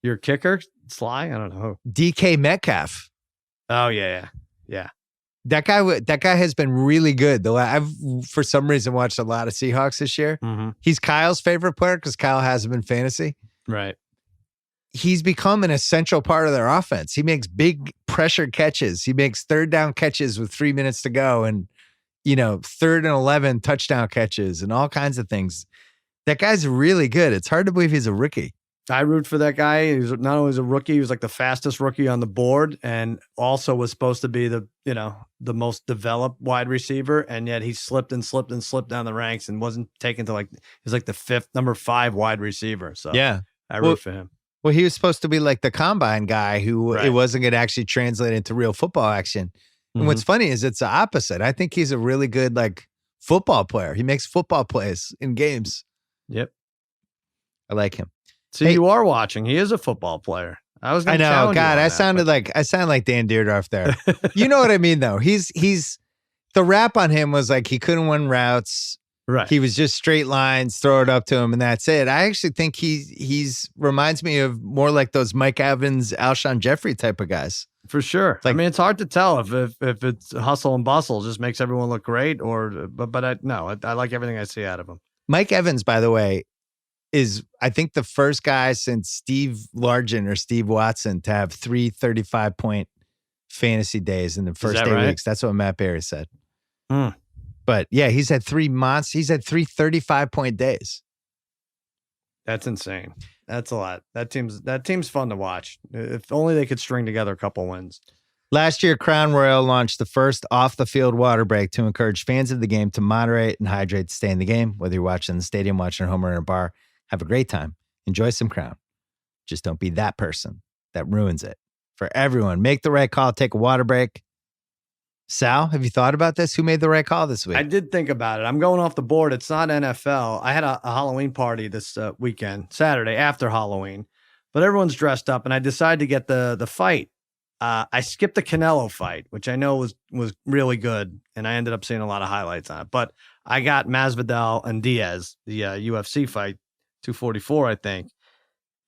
Speaker 2: Your kicker? Sly? I don't know.
Speaker 1: DK Metcalf.
Speaker 2: Oh, yeah.
Speaker 1: That guy has been really good. I've, for some reason, watched a lot of Seahawks this year.
Speaker 2: Mm-hmm.
Speaker 1: He's Kyle's favorite player because Kyle has him in fantasy.
Speaker 2: Right.
Speaker 1: He's become an essential part of their offense. He makes big pressure catches. He makes 3rd down catches with 3 minutes to go and, 3rd and 11 touchdown catches and all kinds of things. That guy's really good. It's hard to believe he's a rookie.
Speaker 2: I root for that guy. He was not only a rookie, he was like the fastest rookie on the board and also was supposed to be the most developed wide receiver. And yet he slipped down the ranks and wasn't taken to he was like the number 5 wide receiver. So
Speaker 1: yeah,
Speaker 2: I root for him.
Speaker 1: Well, he was supposed to be like the combine guy who it wasn't going to actually translate into real football action. And what's funny is it's the opposite. I think he's a really good football player. He makes football plays in games.
Speaker 2: Yep.
Speaker 1: I like him.
Speaker 2: So you are watching. He is a football player. I know.
Speaker 1: God, I sound like Dan Deerdorf there. You know what I mean, though. He's the rap on him was he couldn't run routes.
Speaker 2: Right.
Speaker 1: He was just straight lines, throw it up to him, and that's it. I actually think he's reminds me of more like those Mike Evans, Alshon Jeffrey type of guys.
Speaker 2: For sure. I mean, it's hard to tell if it's hustle and bustle, just makes everyone look great, but I like everything I see out of him.
Speaker 1: Mike Evans, by the way, is I think the first guy since Steve Largent or Steve Watson to have 3 35-point fantasy days in the first 8 weeks. That's what Matt Berry said.
Speaker 2: Mm.
Speaker 1: But yeah, he's had 3 He's had 3 35-point days.
Speaker 2: That's insane. That's a lot. That team's fun to watch. If only they could string together a couple wins.
Speaker 1: Last year, Crown Royal launched the first off-the-field water break to encourage fans of the game to moderate and hydrate to stay in the game. Whether you're watching in the stadium, watching at home, or in a bar, have a great time. Enjoy some Crown. Just don't be that person that ruins it. For everyone, make the right call. Take a water break. Sal, have you thought about this? Who made the right call this week?
Speaker 2: I did think about it. I'm going off the board. It's not NFL. I had a Halloween party this weekend, Saturday after Halloween, but everyone's dressed up, and I decided to get the fight. I skipped the Canelo fight, which I know was really good, and I ended up seeing a lot of highlights on it. But I got Masvidal and Diaz, the UFC fight, 244, I think.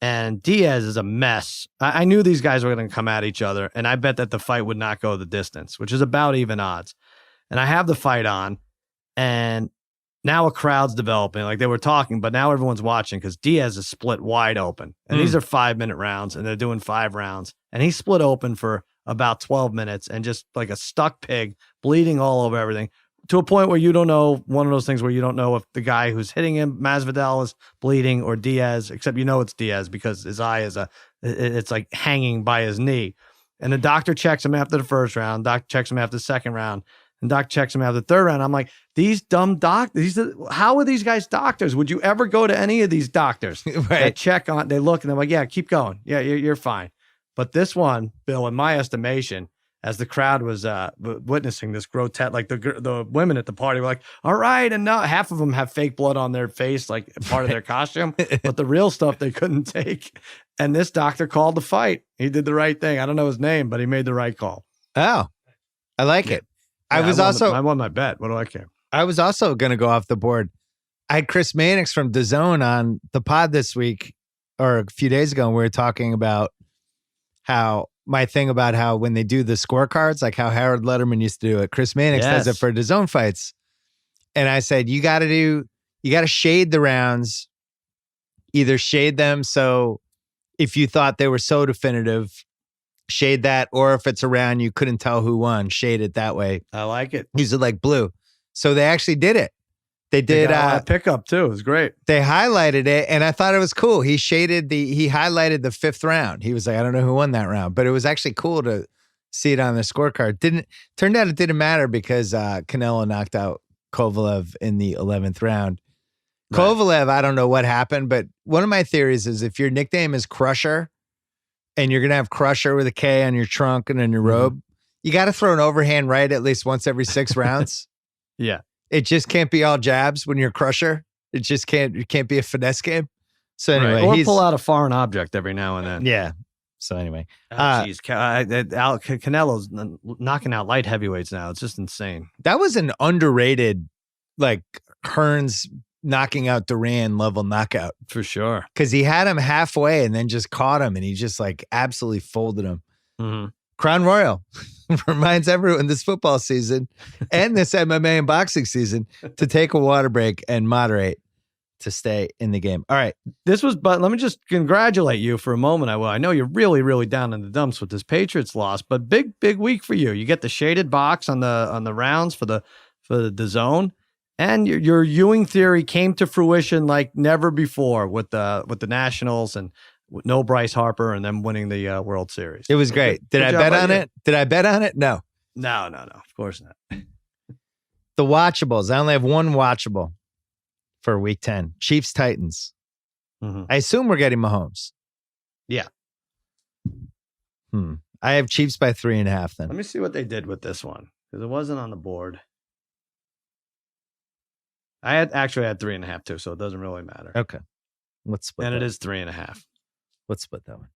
Speaker 2: And Diaz is a mess. I knew these guys were going to come at each other, and I bet that the fight would not go the distance, which is about even odds. And I have the fight on, and now a crowd's developing. Like they were talking, but now everyone's watching because Diaz is split wide open. And these are 5-minute rounds, and they're doing 5 rounds. And he's split open for about 12 minutes and just like a stuck pig, bleeding all over everything, to a point where you don't know, one of those things where you don't know if the guy who's hitting him, Masvidal, is bleeding or Diaz, except you know it's Diaz because his eye is it's like hanging by his knee. And the doctor checks him after the first round, doctor checks him after the second round, and doctor checks him after the third round. I'm like, these dumb doctors, how are these guys doctors? Would you ever go to any of these doctors that check on, they look and they're like, yeah, keep going. Yeah, you're fine. But this one, Bill, in my estimation, as the crowd was witnessing this grotesque, like the women at the party were like, all right. And now half of them have fake blood on their face, like part of their costume, but the real stuff they couldn't take. And this doctor called the fight. He did the right thing. I don't know his name, but he made the right call.
Speaker 1: Oh, I like it.
Speaker 2: Yeah, I won my bet. What do I care?
Speaker 1: I was also going to go off the board. I had Chris Mannix from DAZN on the pod this week or a few days ago, and we were talking about how my thing about how when they do the scorecards, like how Howard Letterman used to do it, Chris Mannix does it for DAZN fights. And I said, you got to shade the rounds, either shade them. So if you thought they were so definitive, shade that, or if it's a round you couldn't tell who won, shade it that way.
Speaker 2: I like it.
Speaker 1: Use it like blue. So they actually did it. They did
Speaker 2: pickup too. It was great.
Speaker 1: They highlighted it, and I thought it was cool. He highlighted the 5th round. He was like, I don't know who won that round, but it was actually cool to see it on the scorecard. Turned out it didn't matter because Canelo knocked out Kovalev in the 11th round. Right. Kovalev, I don't know what happened, but one of my theories is if your nickname is Crusher and you're going to have Crusher with a K on your trunk and on your robe, you got to throw an overhand right at least once every 6 rounds.
Speaker 2: Yeah.
Speaker 1: It just can't be all jabs when you're Crusher. It just can't be a finesse game. So anyway,
Speaker 2: or pull out a foreign object every now and then.
Speaker 1: Yeah. So anyway,
Speaker 2: Canelo's knocking out light heavyweights now. It's just insane.
Speaker 1: That was an underrated, like Hearns knocking out Duran level knockout
Speaker 2: for sure.
Speaker 1: Because he had him halfway and then just caught him, and he just like absolutely folded him.
Speaker 2: Mm-hmm.
Speaker 1: Crown Royal reminds everyone this football season and this MMA and boxing season to take a water break and moderate to stay in the game. All right.
Speaker 2: But let me just congratulate you for a moment. I know you're really, really down in the dumps with this Patriots loss, but big week for you. You get the shaded box on the rounds for the zone, and your Ewing theory came to fruition like never before with the Nationals and with no Bryce Harper and them winning the World Series.
Speaker 1: It was great. Did I bet on it? Did I bet on it? No.
Speaker 2: No. Of course not.
Speaker 1: The watchables. I only have one watchable for week 10. Chiefs Titans.
Speaker 2: Mm-hmm.
Speaker 1: I assume we're getting Mahomes.
Speaker 2: Yeah.
Speaker 1: I have Chiefs by 3.5 then.
Speaker 2: Let me see what they did with this one because it wasn't on the board. I had 3.5 too, so it doesn't really matter.
Speaker 1: Okay. Let's split.
Speaker 2: And it is 3.5.
Speaker 1: Let's split that one.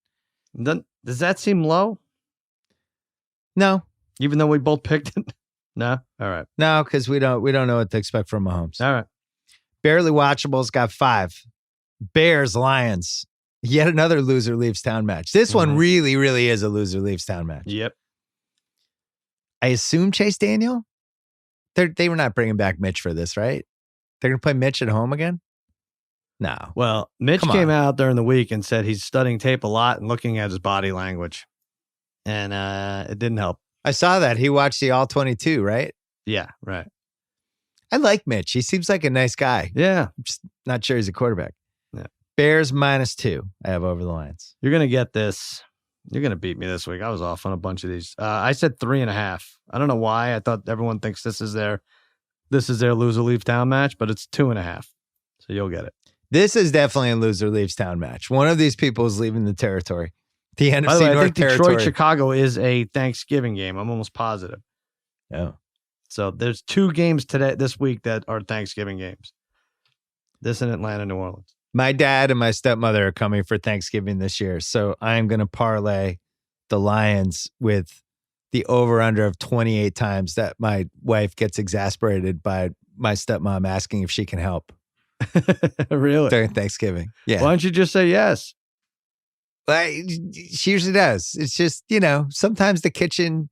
Speaker 2: Does that seem low?
Speaker 1: No.
Speaker 2: Even though we both picked it? No? All right.
Speaker 1: No, because we don't know what to expect from Mahomes.
Speaker 2: All right.
Speaker 1: Barely Watchables got 5. Bears, Lions. Yet another loser leaves town match. This one really, really is a loser leaves town match.
Speaker 2: Yep.
Speaker 1: I assume Chase Daniel? They were not bringing back Mitch for this, right? They're going to play Mitch at home again? No.
Speaker 2: Well, Mitch came out during the week and said he's studying tape a lot and looking at his body language. And it didn't help.
Speaker 1: I saw that. He watched the All-22, right?
Speaker 2: Yeah, right.
Speaker 1: I like Mitch. He seems like a nice guy.
Speaker 2: Yeah.
Speaker 1: I'm just not sure he's a quarterback.
Speaker 2: Yeah.
Speaker 1: Bears -2. I have over the Lions.
Speaker 2: You're going to get this. You're going to beat me this week. I was off on a bunch of these. I said 3.5. I don't know why. I thought everyone thinks this is their loser leave town match, but it's 2.5. So you'll get it.
Speaker 1: This is definitely a loser leaves town match. One of these people is leaving the territory. The NFC North
Speaker 2: I think
Speaker 1: territory.
Speaker 2: Detroit, Chicago is a Thanksgiving game. I'm almost positive.
Speaker 1: Oh.
Speaker 2: So there's 2 games this week that are Thanksgiving games. This in Atlanta, New Orleans.
Speaker 1: My dad and my stepmother are coming for Thanksgiving this year. So I'm going to parlay the Lions with the over-under of 28 times that my wife gets exasperated by my stepmom asking if she can help.
Speaker 2: Really?
Speaker 1: During Thanksgiving. Yeah.
Speaker 2: Why don't you just say yes?
Speaker 1: She usually does. It's just, sometimes the kitchen,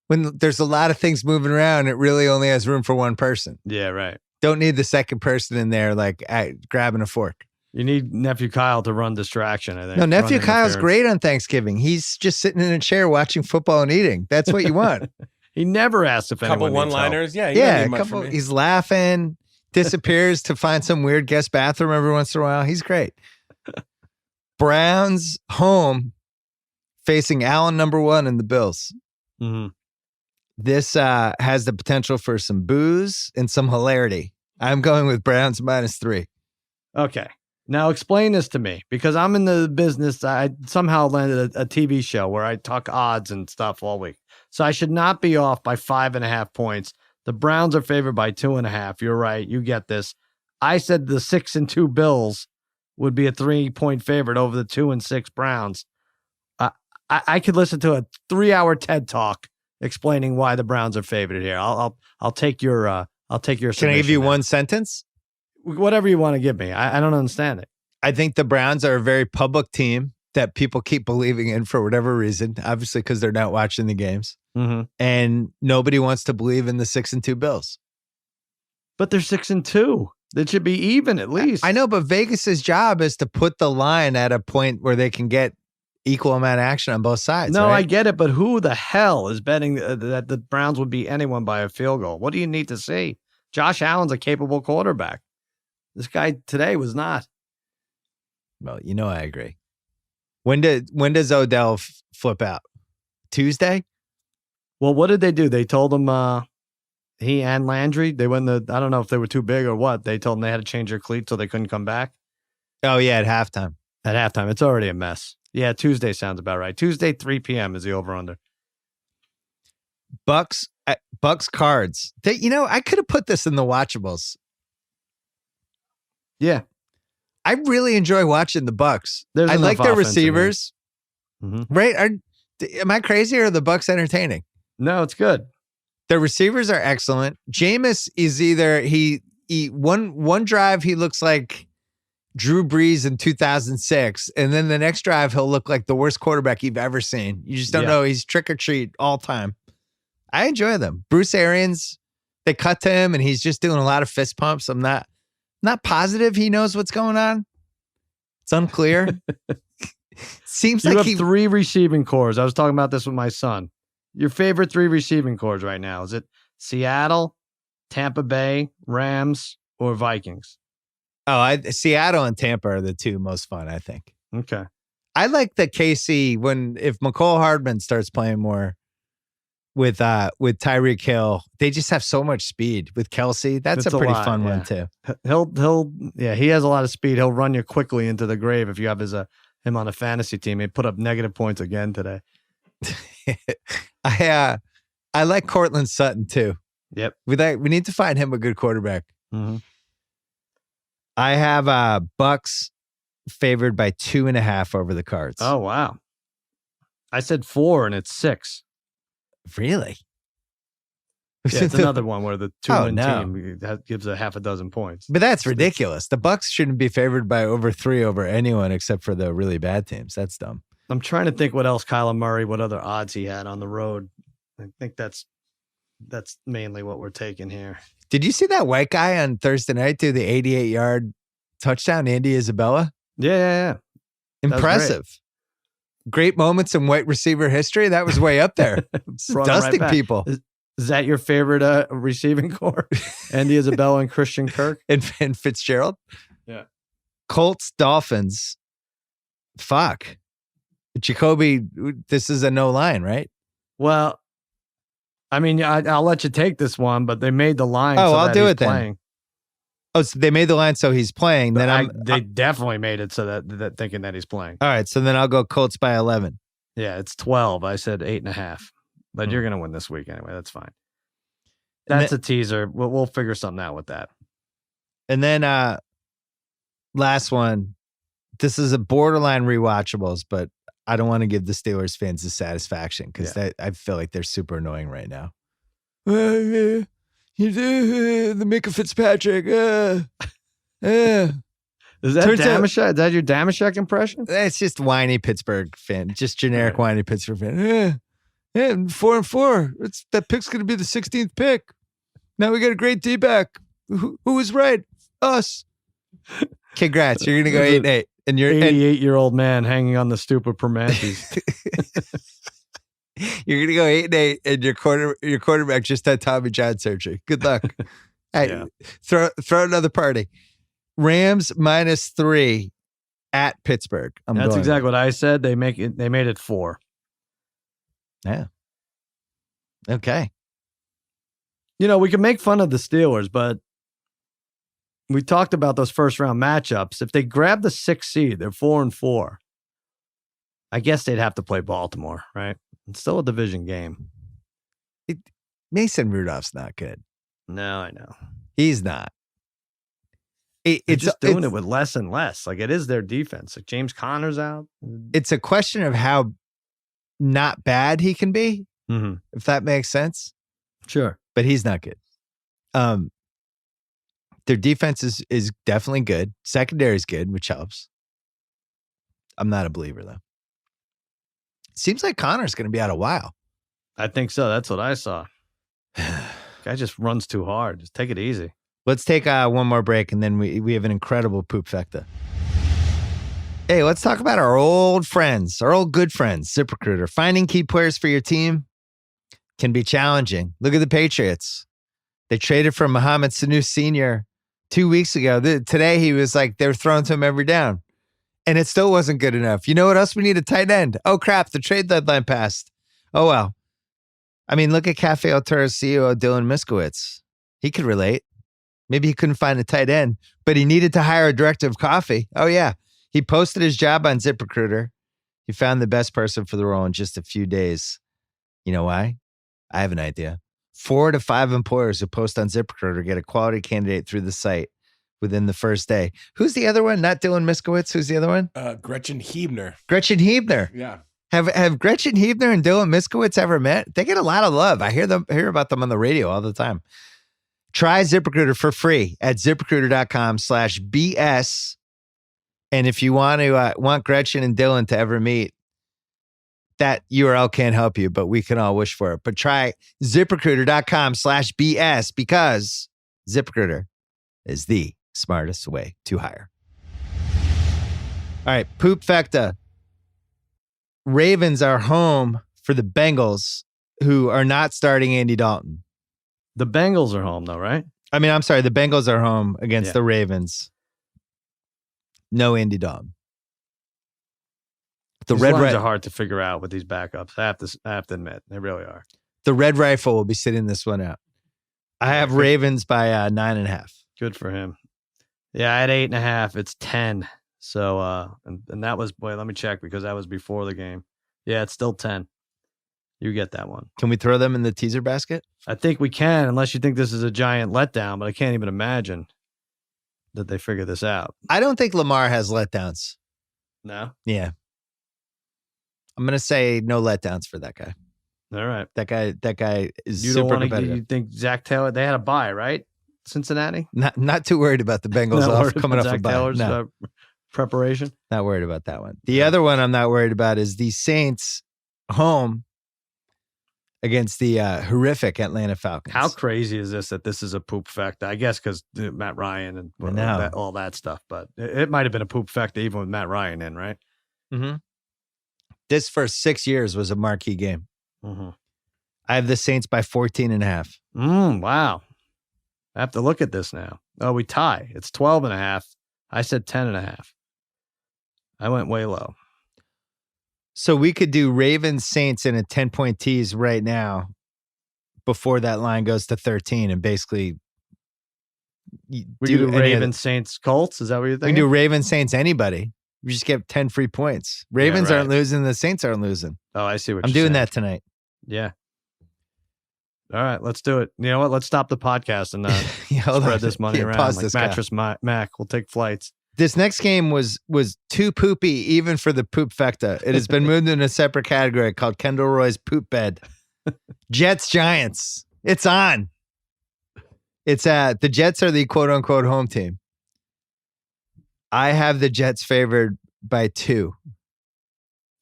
Speaker 1: when there's a lot of things moving around, it really only has room for one person.
Speaker 2: Yeah, right.
Speaker 1: Don't need the second person in there, like grabbing a fork.
Speaker 2: You need nephew Kyle to run distraction, I think.
Speaker 1: No, nephew Kyle's great on Thanksgiving. He's just sitting in a chair watching football and eating. That's what you want.
Speaker 2: He never asks if anyone
Speaker 3: couple
Speaker 2: needs
Speaker 3: one-liners.
Speaker 2: help.
Speaker 3: Yeah,
Speaker 1: a couple. He's laughing, disappears to find some weird guest bathroom every once in a while. He's great. Browns home facing Allen #1 and the Bills.
Speaker 2: Mm-hmm.
Speaker 1: This has the potential for some booze and some hilarity. I'm going with Browns -3.
Speaker 2: Okay. Now explain this to me, because I'm in the business. I somehow landed a TV show where I talk odds and stuff all week. So I should not be off by 5.5 points. The Browns are favored by 2.5. You're right. You get this. I said the 6-2 Bills would be a 3-point favorite over the 2-6 Browns. I could listen to a 3-hour TED talk explaining why the Browns are favored here. I'll take your
Speaker 1: Can I give you one sentence?
Speaker 2: Whatever you want to give me. I don't understand it.
Speaker 1: I think the Browns are a very public team that people keep believing in for whatever reason, obviously because they're not watching the games.
Speaker 2: Mm-hmm.
Speaker 1: And nobody wants to believe in the 6-2 Bills.
Speaker 2: But they're 6-2. That should be even at least.
Speaker 1: I know, but Vegas's job is to put the line at a point where they can get equal amount of action on both sides.
Speaker 2: No,
Speaker 1: right?
Speaker 2: I get it, but who the hell is betting that the Browns would beat anyone by a field goal? What do you need to see? Josh Allen's a capable quarterback. This guy today was not.
Speaker 1: Well, I agree. When does Odell flip out? Tuesday?
Speaker 2: Well, what did they do? They told him he and Landry, they went I don't know if they were too big or what. They told them they had to change their cleats so they couldn't come back.
Speaker 1: Oh, yeah, at halftime.
Speaker 2: At halftime. It's already a mess. Yeah, Tuesday sounds about right. Tuesday, 3 p.m. is the over-under.
Speaker 1: Bucks Cards. I could have put this in the watchables.
Speaker 2: Yeah.
Speaker 1: I really enjoy watching the Bucks. I like their receivers.
Speaker 2: Mm-hmm.
Speaker 1: Right? Am I crazy or are the Bucks entertaining?
Speaker 2: No, it's good.
Speaker 1: Their receivers are excellent. Jameis is either one drive he looks like Drew Brees in 2006, and then the next drive he'll look like the worst quarterback you've ever seen. You just don't know. He's trick or treat all time. I enjoy them. Bruce Arians, they cut to him and he's just doing a lot of fist pumps. I'm not positive he knows what's going on. It's unclear. Seems
Speaker 2: you
Speaker 1: like
Speaker 2: have 3 receiving cores. I was talking about this with my son. Your favorite 3 receiving cores right now, is it Seattle, Tampa Bay, Rams, or Vikings?
Speaker 1: Oh, Seattle and Tampa are the 2 most fun, I think.
Speaker 2: Okay.
Speaker 1: I like the KC if McCole Hardman starts playing more with Tyreek Hill. They just have so much speed with Kelsey. That's a pretty fun one too.
Speaker 2: He has a lot of speed. He'll run you quickly into the grave if you have him on a fantasy team. He put up negative points again today.
Speaker 1: I like Cortland Sutton too.
Speaker 2: Yep.
Speaker 1: We need to find him a good quarterback.
Speaker 2: Mm-hmm.
Speaker 1: I have Bucks favored by 2.5 over the Cards.
Speaker 2: Oh wow! I said 4 and it's 6.
Speaker 1: Really?
Speaker 2: Yeah, it's another one where the 2-win team gives a half a dozen points.
Speaker 1: But that's ridiculous. The Bucks shouldn't be favored by over 3 over anyone except for the really bad teams. That's dumb.
Speaker 2: I'm trying to think what else Kyler Murray, what other odds he had on the road. I think that's mainly what we're taking here.
Speaker 1: Did you see that white guy on Thursday night do the 88-yard touchdown, Andy Isabella?
Speaker 2: Yeah.
Speaker 1: Impressive. Great moments in white receiver history. That was way up there. Dusting people.
Speaker 2: Is that your favorite receiving core? Andy Isabella and Christian Kirk?
Speaker 1: and Fitzgerald?
Speaker 2: Yeah.
Speaker 1: Colts, Dolphins. Fuck. Jacoby, this is a no line, right?
Speaker 2: Well, I mean, I'll let you take this one, but they made the line.
Speaker 1: Oh,
Speaker 2: so
Speaker 1: I'll do it
Speaker 2: playing.
Speaker 1: Then. Oh, so they made the line so he's playing. Then
Speaker 2: they definitely made it so that thinking that he's playing.
Speaker 1: All right, so then I'll go Colts by 11.
Speaker 2: Yeah, it's 12. I said 8.5, but you're gonna win this week anyway. That's fine. That's a teaser. We'll figure something out with that.
Speaker 1: And then last one. This is a borderline rewatchables, but I don't want to give the Steelers fans the satisfaction because I feel like they're super annoying right now. The Mika Fitzpatrick.
Speaker 2: Is that Damashek? Is that your Damashek impression?
Speaker 1: It's just whiny Pittsburgh fan, just generic whiny Pittsburgh fan. 4-4. That pick's going to be the 16th pick. Now we got a great D-back. Who was right? Us. Congrats. You're going to go 8-8. And you're
Speaker 2: 88-year-old man hanging on the stupid Permantes.
Speaker 1: You're going to go 8-8, and your quarterback just had Tommy John surgery. Good luck. Hey, throw another party. Rams -3 at Pittsburgh.
Speaker 2: That's exactly what I said. They made it 4.
Speaker 1: Yeah. Okay.
Speaker 2: We can make fun of the Steelers, but we talked about those first round matchups. If they grab the 6th seed, they're 4-4. I guess they'd have to play Baltimore, right? It's still a division game.
Speaker 1: Mason Rudolph's not good.
Speaker 2: No, I know.
Speaker 1: He's not.
Speaker 2: It's just doing it with less and less. Like, it is their defense. Like, James Conner's out.
Speaker 1: It's a question of how not bad he can be, if that makes sense.
Speaker 2: Sure.
Speaker 1: But he's not good. Their defense is definitely good. Secondary is good, which helps. I'm not a believer, though. Seems like Connor's going to be out a while.
Speaker 2: I think so. That's what I saw. Guy just runs too hard. Just take it easy.
Speaker 1: Let's take one more break, and then we have an incredible poop factor. Hey, let's talk about our old friends, our old good friends, ZipRecruiter. Finding key players for your team can be challenging. Look at the Patriots. They traded for Mohamed Sanu Sr. 2 weeks ago. Today, he was like, they were throwing to him every down. And it still wasn't good enough. You know what else? We need a tight end. Oh, crap. The trade deadline passed. Oh, well. I mean, look at Cafe Altura's CEO, Dylan Miskowitz. He could relate. Maybe he couldn't find a tight end, but he needed to hire a director of coffee. Oh, yeah. He posted his job on ZipRecruiter. He found the best person for the role in just a few days. You know why? I have an idea. 4 to 5 employers who post on ZipRecruiter get a quality candidate through the site within the first day. Who's the other one? Not Dylan Miskowitz. Who's the other one?
Speaker 3: Gretchen Hebner.
Speaker 1: Gretchen Hebner.
Speaker 3: Yeah.
Speaker 1: Have Gretchen Hebner and Dylan Miskowitz ever met? They get a lot of love. I hear about them on the radio all the time. Try ZipRecruiter for free at ZipRecruiter.com/BS. And if you want Gretchen and Dylan to ever meet, that URL can't help you, but we can all wish for it. But try ZipRecruiter.com/BS because ZipRecruiter is the smartest way to hire. All right, Poop Fecta. Ravens are home for the Bengals, who are not starting Andy Dalton.
Speaker 2: The Bengals are home, though, right?
Speaker 1: I mean, I'm sorry. The Bengals are home against the Ravens. No Andy Dalton.
Speaker 2: These lines are hard to figure out with these backups. I have to admit, they really are.
Speaker 1: The Red Rifle will be sitting this one out. I have Ravens by 9.5.
Speaker 2: Good for him. Yeah, I had 8.5. It's 10. So, and that was, let me check because that was before the game. Yeah, it's still 10. You get that one.
Speaker 1: Can we throw them in the teaser basket?
Speaker 2: I think we can, unless you think this is a giant letdown, but I can't even imagine that they figure this out.
Speaker 1: I don't think Lamar has letdowns.
Speaker 2: No?
Speaker 1: Yeah. I'm going to say no letdowns for that guy.
Speaker 2: All right.
Speaker 1: That guy is
Speaker 2: you
Speaker 1: super
Speaker 2: don't
Speaker 1: competitive.
Speaker 2: You think Zach Taylor, they had a bye, right? Cincinnati?
Speaker 1: Not too worried about the Bengals coming off a bye.
Speaker 2: Taylor's,
Speaker 1: no.
Speaker 2: Preparation?
Speaker 1: Not worried about that one. The other one I'm not worried about is the Saints home against the horrific Atlanta Falcons.
Speaker 2: How crazy is this that this is a poop factor? I guess because Matt Ryan and all that stuff, but it might have been a poop factor even with Matt Ryan in, right?
Speaker 1: Mm-hmm. This first 6 years was a marquee game.
Speaker 2: Mm-hmm.
Speaker 1: I have the Saints by 14.5.
Speaker 2: Wow. I have to look at this now. Oh, we tie. It's 12.5. I said 10.5. I went way low.
Speaker 1: So we could do Ravens Saints in a 10-point tease right now before that line goes to 13 and basically
Speaker 2: we could do Ravens Saints Colts. Is that what you're thinking?
Speaker 1: We can do Ravens Saints anybody. We just get 10 free points. Ravens aren't losing. The Saints aren't losing.
Speaker 2: Oh, I see what
Speaker 1: I'm
Speaker 2: you're
Speaker 1: doing
Speaker 2: saying.
Speaker 1: that tonight.
Speaker 2: Yeah. All right, let's do it. You know what? Let's stop the podcast and
Speaker 1: Hold
Speaker 2: spread
Speaker 1: on.
Speaker 2: this money around.
Speaker 1: Pause
Speaker 2: Like
Speaker 1: this guy.
Speaker 2: Mattress Mac will take flights.
Speaker 1: This next game was too poopy even for the poop fecta. It has been moved into a separate category called Kendall Roy's poop bed. Jets Giants. It's on. It's the Jets are the quote unquote home team. I have the Jets favored by 2.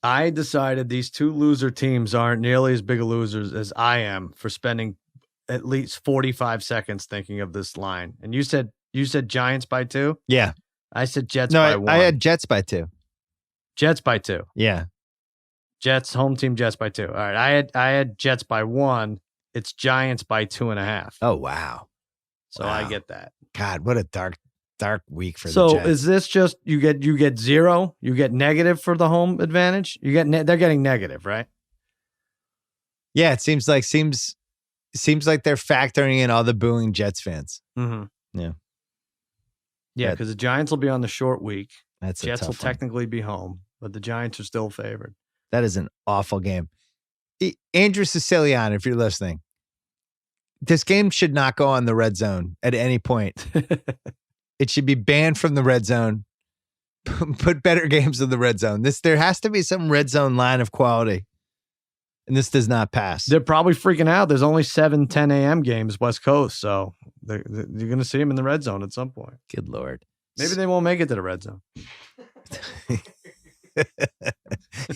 Speaker 2: I decided these two loser teams aren't nearly as big of losers as I am for spending at least 45 seconds thinking of this line. And you said Giants by 2?
Speaker 1: Yeah.
Speaker 2: I said Jets by 1.
Speaker 1: I had Jets by 2.
Speaker 2: Jets by 2.
Speaker 1: Yeah.
Speaker 2: Jets home team Jets by 2. All right. I had Jets by 1. It's Giants by 2.5.
Speaker 1: Oh wow.
Speaker 2: So
Speaker 1: Wow.
Speaker 2: I get that.
Speaker 1: God, what a dark week for the
Speaker 2: So
Speaker 1: Jets.
Speaker 2: is this just you get 0? You get negative for the home advantage? You get they're getting negative, right?
Speaker 1: Yeah, it seems like they're factoring in all the booing Jets fans.
Speaker 2: Mm-hmm.
Speaker 1: Yeah.
Speaker 2: Yeah,
Speaker 1: That-
Speaker 2: because the Giants will be on the short week.
Speaker 1: That's a
Speaker 2: Jets will
Speaker 1: tough one.
Speaker 2: technically be home, but the Giants are still favored.
Speaker 1: That is an awful game. Andrew Sicilian, if you're listening, this game should not go on the red zone at any point. It should be banned from the red zone. Put better games in the red zone. There has to be some red zone line of quality. And this does not pass.
Speaker 2: They're probably freaking out. There's only 10 a.m. games West Coast, so you're going to see them in the red zone at some point.
Speaker 1: Good Lord.
Speaker 2: Maybe they won't make it to the red zone.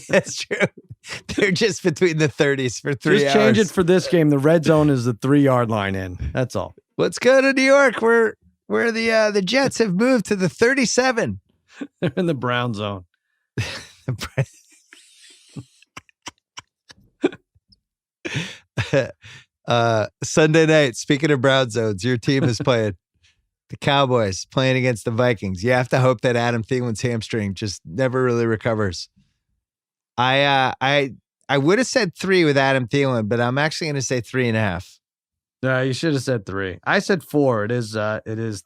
Speaker 1: That's true. They're just between the 30s for 3 hours.
Speaker 2: Just change it for this game. The red zone is the 3-yard line in. That's all.
Speaker 1: Let's go to New York where the Jets have moved to the 37.
Speaker 2: They're in the brown zone.
Speaker 1: Sunday night, speaking of brown zones, your team is playing the Cowboys playing against the Vikings. You have to hope that Adam Thielen's hamstring just never really recovers. I would have said 3 with Adam Thielen, but I'm actually going to say 3.5.
Speaker 2: No, you should have said 3. I said 4. It is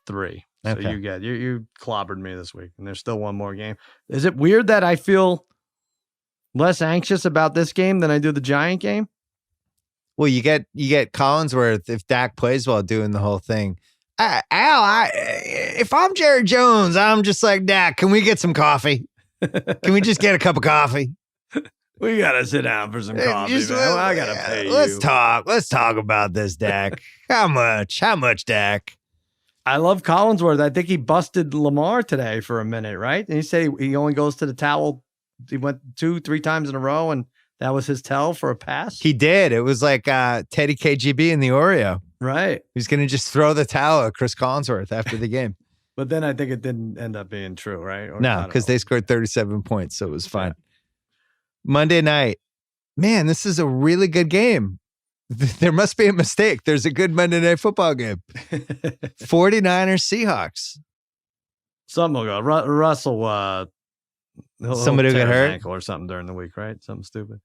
Speaker 2: 3. So
Speaker 1: Okay.
Speaker 2: you clobbered me this week, and there's still one more game. Is it weird that I feel less anxious about this game than I do the Giant game?
Speaker 1: Well, you get Collinsworth if Dak plays well doing the whole thing. If I'm Jared Jones, I'm just like, Dak, can we get some coffee? Can we just get a cup of coffee?
Speaker 2: We gotta sit down for some coffee,
Speaker 1: Just,
Speaker 2: man. I gotta pay
Speaker 1: Let's
Speaker 2: you.
Speaker 1: talk. Let's talk about this, Dak. How much? How much, Dak?
Speaker 2: I love Collinsworth. I think he busted Lamar today for a minute, right? And he said he only goes to the towel. He went 2-3 times in a row, and that was his tell for a pass.
Speaker 1: He did. It was like Teddy KGB in the Oreo.
Speaker 2: Right.
Speaker 1: He's going to just throw the towel at Chris Collinsworth after the game.
Speaker 2: But then I think it didn't end up being true, right? Or, I
Speaker 1: No,
Speaker 2: don't
Speaker 1: because
Speaker 2: know.
Speaker 1: they scored 37 points, so it was fine. Monday night. Man, this is a really good game. There must be a mistake. There's a good Monday Night Football game. 49ers Seahawks.
Speaker 2: Something will go. Russell,
Speaker 1: Somebody will
Speaker 2: tear
Speaker 1: get
Speaker 2: his
Speaker 1: hurt?
Speaker 2: ankle or something during the week, right? Something stupid.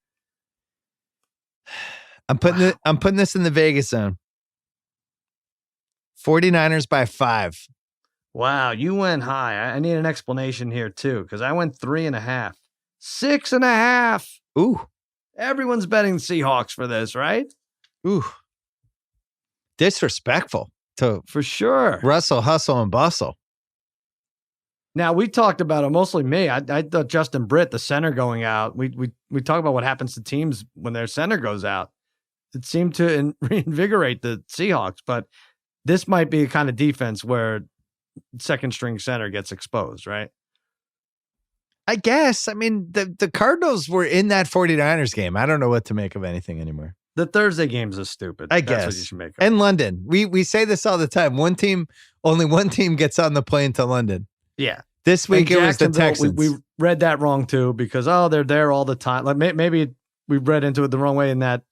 Speaker 1: I'm putting this in the Vegas zone. 49ers by 5.
Speaker 2: Wow, you went high. I need an explanation here too, because I went 3.5, 6.5.
Speaker 1: Ooh.
Speaker 2: Everyone's betting the Seahawks for this, right?
Speaker 1: Ooh. Disrespectful to
Speaker 2: For sure.
Speaker 1: Russell, Hustle, and Bustle.
Speaker 2: Now we talked about it, mostly me. I thought Justin Britt, the center going out. We talk about what happens to teams when their center goes out. It seemed to reinvigorate the Seahawks, but this might be a kind of defense where second string center gets exposed, right?
Speaker 1: I guess. I mean, the Cardinals were in that 49ers game. I don't know what to make of anything anymore.
Speaker 2: The Thursday games are stupid.
Speaker 1: I
Speaker 2: That's what
Speaker 1: guess.
Speaker 2: you should make of
Speaker 1: And
Speaker 2: it.
Speaker 1: London. We say this all the time. Only one team gets on the plane to London.
Speaker 2: Yeah.
Speaker 1: This week
Speaker 2: And
Speaker 1: it was the
Speaker 2: Jacksonville,
Speaker 1: Texans.
Speaker 2: We read that wrong too because they're there all the time. Like maybe we read into it the wrong way in that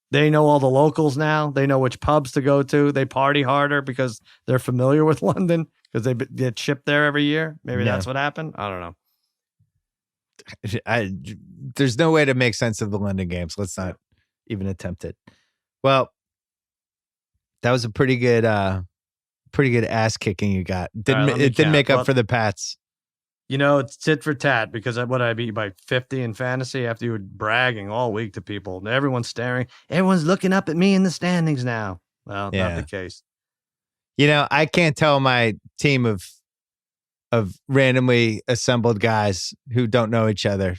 Speaker 2: they know all the locals now. They know which pubs to go to. They party harder because they're familiar with London because they get shipped there every year. Maybe
Speaker 1: Yeah.
Speaker 2: that's what happened. I don't know.
Speaker 1: There's no way to make sense of the London games. Let's not even attempt it. Well, that was a pretty good ass kicking you got.
Speaker 2: right, let me
Speaker 1: It didn't make
Speaker 2: count.
Speaker 1: up for the Pats.
Speaker 2: It's tit for tat because what I beat by 50 in fantasy after you were bragging all week to people. Everyone's staring. Everyone's looking up at me in the standings now. Well, not the case.
Speaker 1: I can't tell my team of randomly assembled guys who don't know each other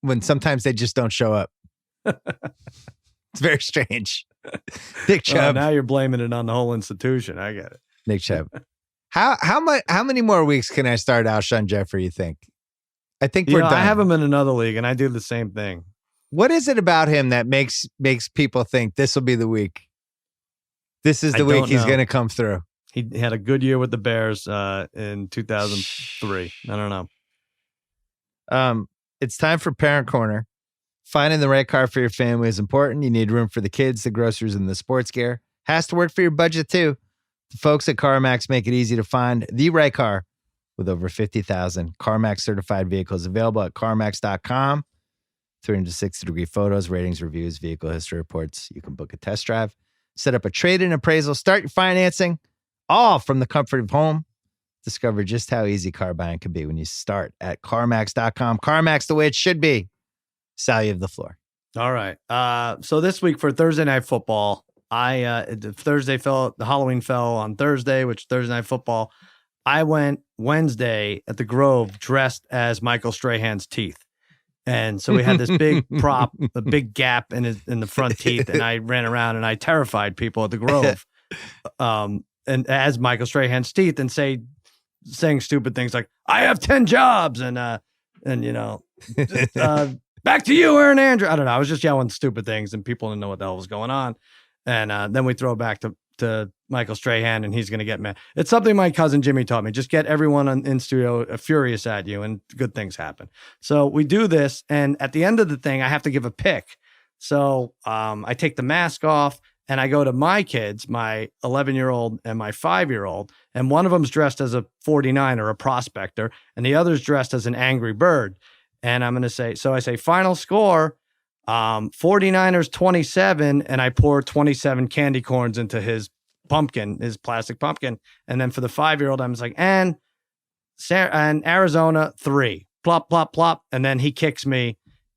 Speaker 1: when sometimes they just don't show up. It's very strange. Nick Chubb.
Speaker 2: Now you're blaming it on the whole institution. I get it.
Speaker 1: Nick Chubb. How many more weeks can I start Alshon Jeffrey, you think? I think we're done.
Speaker 2: I have him in another league, and I do the same thing.
Speaker 1: What is it about him that makes people think this will be the week? This is the week he's going to come through.
Speaker 2: He had a good year with the Bears in 2003. I don't
Speaker 1: know. It's time for Parent Corner. Finding the right car for your family is important. You need room for the kids, the groceries, and the sports gear. Has to work for your budget, too. The folks at CarMax make it easy to find the right car with over 50,000 CarMax certified vehicles available at CarMax.com. 360-degree photos, ratings, reviews, vehicle history reports. You can book a test drive, set up a trade-in appraisal, start your financing, all from the comfort of home. Discover just how easy car buying can be when you start at CarMax.com. CarMax, the way it should be. Sal, you have the floor.
Speaker 2: All right. So this week for Thursday Night Football, the Halloween fell on Thursday, which Thursday Night Football. I went Wednesday at the Grove dressed as Michael Strahan's teeth. And so we had this big prop, a big gap in the front teeth. And I ran around and I terrified people at the Grove and as Michael Strahan's teeth and saying stupid things like, I have 10 jobs and back to you, Aaron Andrews. I don't know. I was just yelling stupid things and people didn't know what the hell was going on. And then we throw back to Michael Strahan and he's going to get mad. It's something my cousin Jimmy taught me. Just get everyone in studio furious at you and good things happen. So we do this. And at the end of the thing, I have to give a pick. So I take the mask off and I go to my kids, my 11-year-old and my 5-year-old. And one of them's dressed as a 49er, a prospector, and the other's dressed as an angry bird. And I'm going to say, so I say final score, 49ers 27, and I pour 27 candy corns into his pumpkin, his plastic pumpkin. And then for the 5-year-old, I'm just like, and Arizona 3, plop, plop, plop. And then he kicks me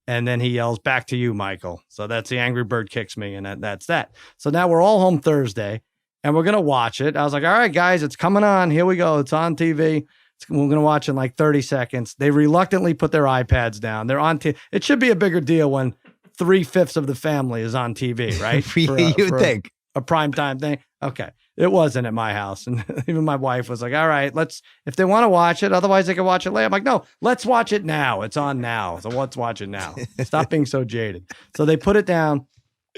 Speaker 2: and then he yells, back to you, Michael. So that's the angry bird kicks me. And that's that. So now we're all home Thursday and we're going to watch it. I was like, all right, guys, it's coming on. Here we go. It's on TV. We're going to watch in like 30 seconds. They reluctantly put their iPads down. They're on TV. It should be a bigger deal when 3/5 of the family is on TV, right?
Speaker 1: You think
Speaker 2: a primetime thing. Okay. It wasn't at my house. And even my wife was like, all right, if they want to watch it, otherwise they can watch it later. I'm like, no, let's watch it now. It's on now. So let's watch it now. Stop being so jaded. So they put it down.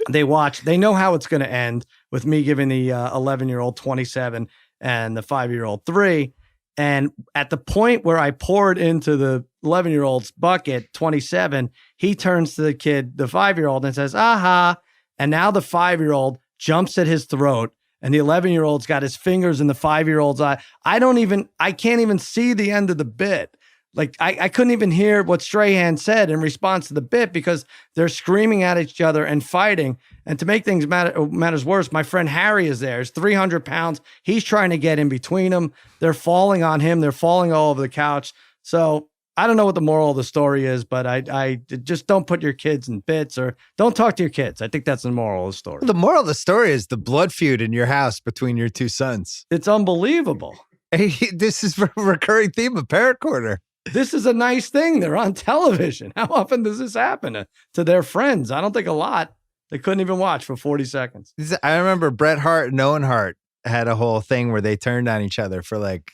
Speaker 2: They watch. They know how it's going to end with me giving the 11-year-old 27 and the 5-year-old 3. And at the point where I poured into the 11-year-old's bucket, 27, he turns to the kid, the 5-year-old, and says, aha. And now the 5-year-old jumps at his throat, and the 11-year-old's got his fingers in the 5-year-old's eye. I can't even see the end of the bit. Like, I couldn't even hear what Strahan said in response to the bit because they're screaming at each other and fighting. And to make things matters worse, my friend Harry is there. He's 300 pounds. He's trying to get in between them. They're falling on him. They're falling all over the couch. So I don't know what the moral of the story is, but I just don't put your kids in bits or don't talk to your kids. I think that's the moral of the story.
Speaker 1: The moral of the story is the blood feud in your house between your two sons.
Speaker 2: It's unbelievable.
Speaker 1: Hey, this is a recurring theme of Parent Corner.
Speaker 2: This is a nice thing. They're on television. How often does this happen to their friends? I don't think a lot. They couldn't even watch for 40 seconds.
Speaker 1: I remember Bret Hart and Owen Hart had a whole thing where they turned on each other for like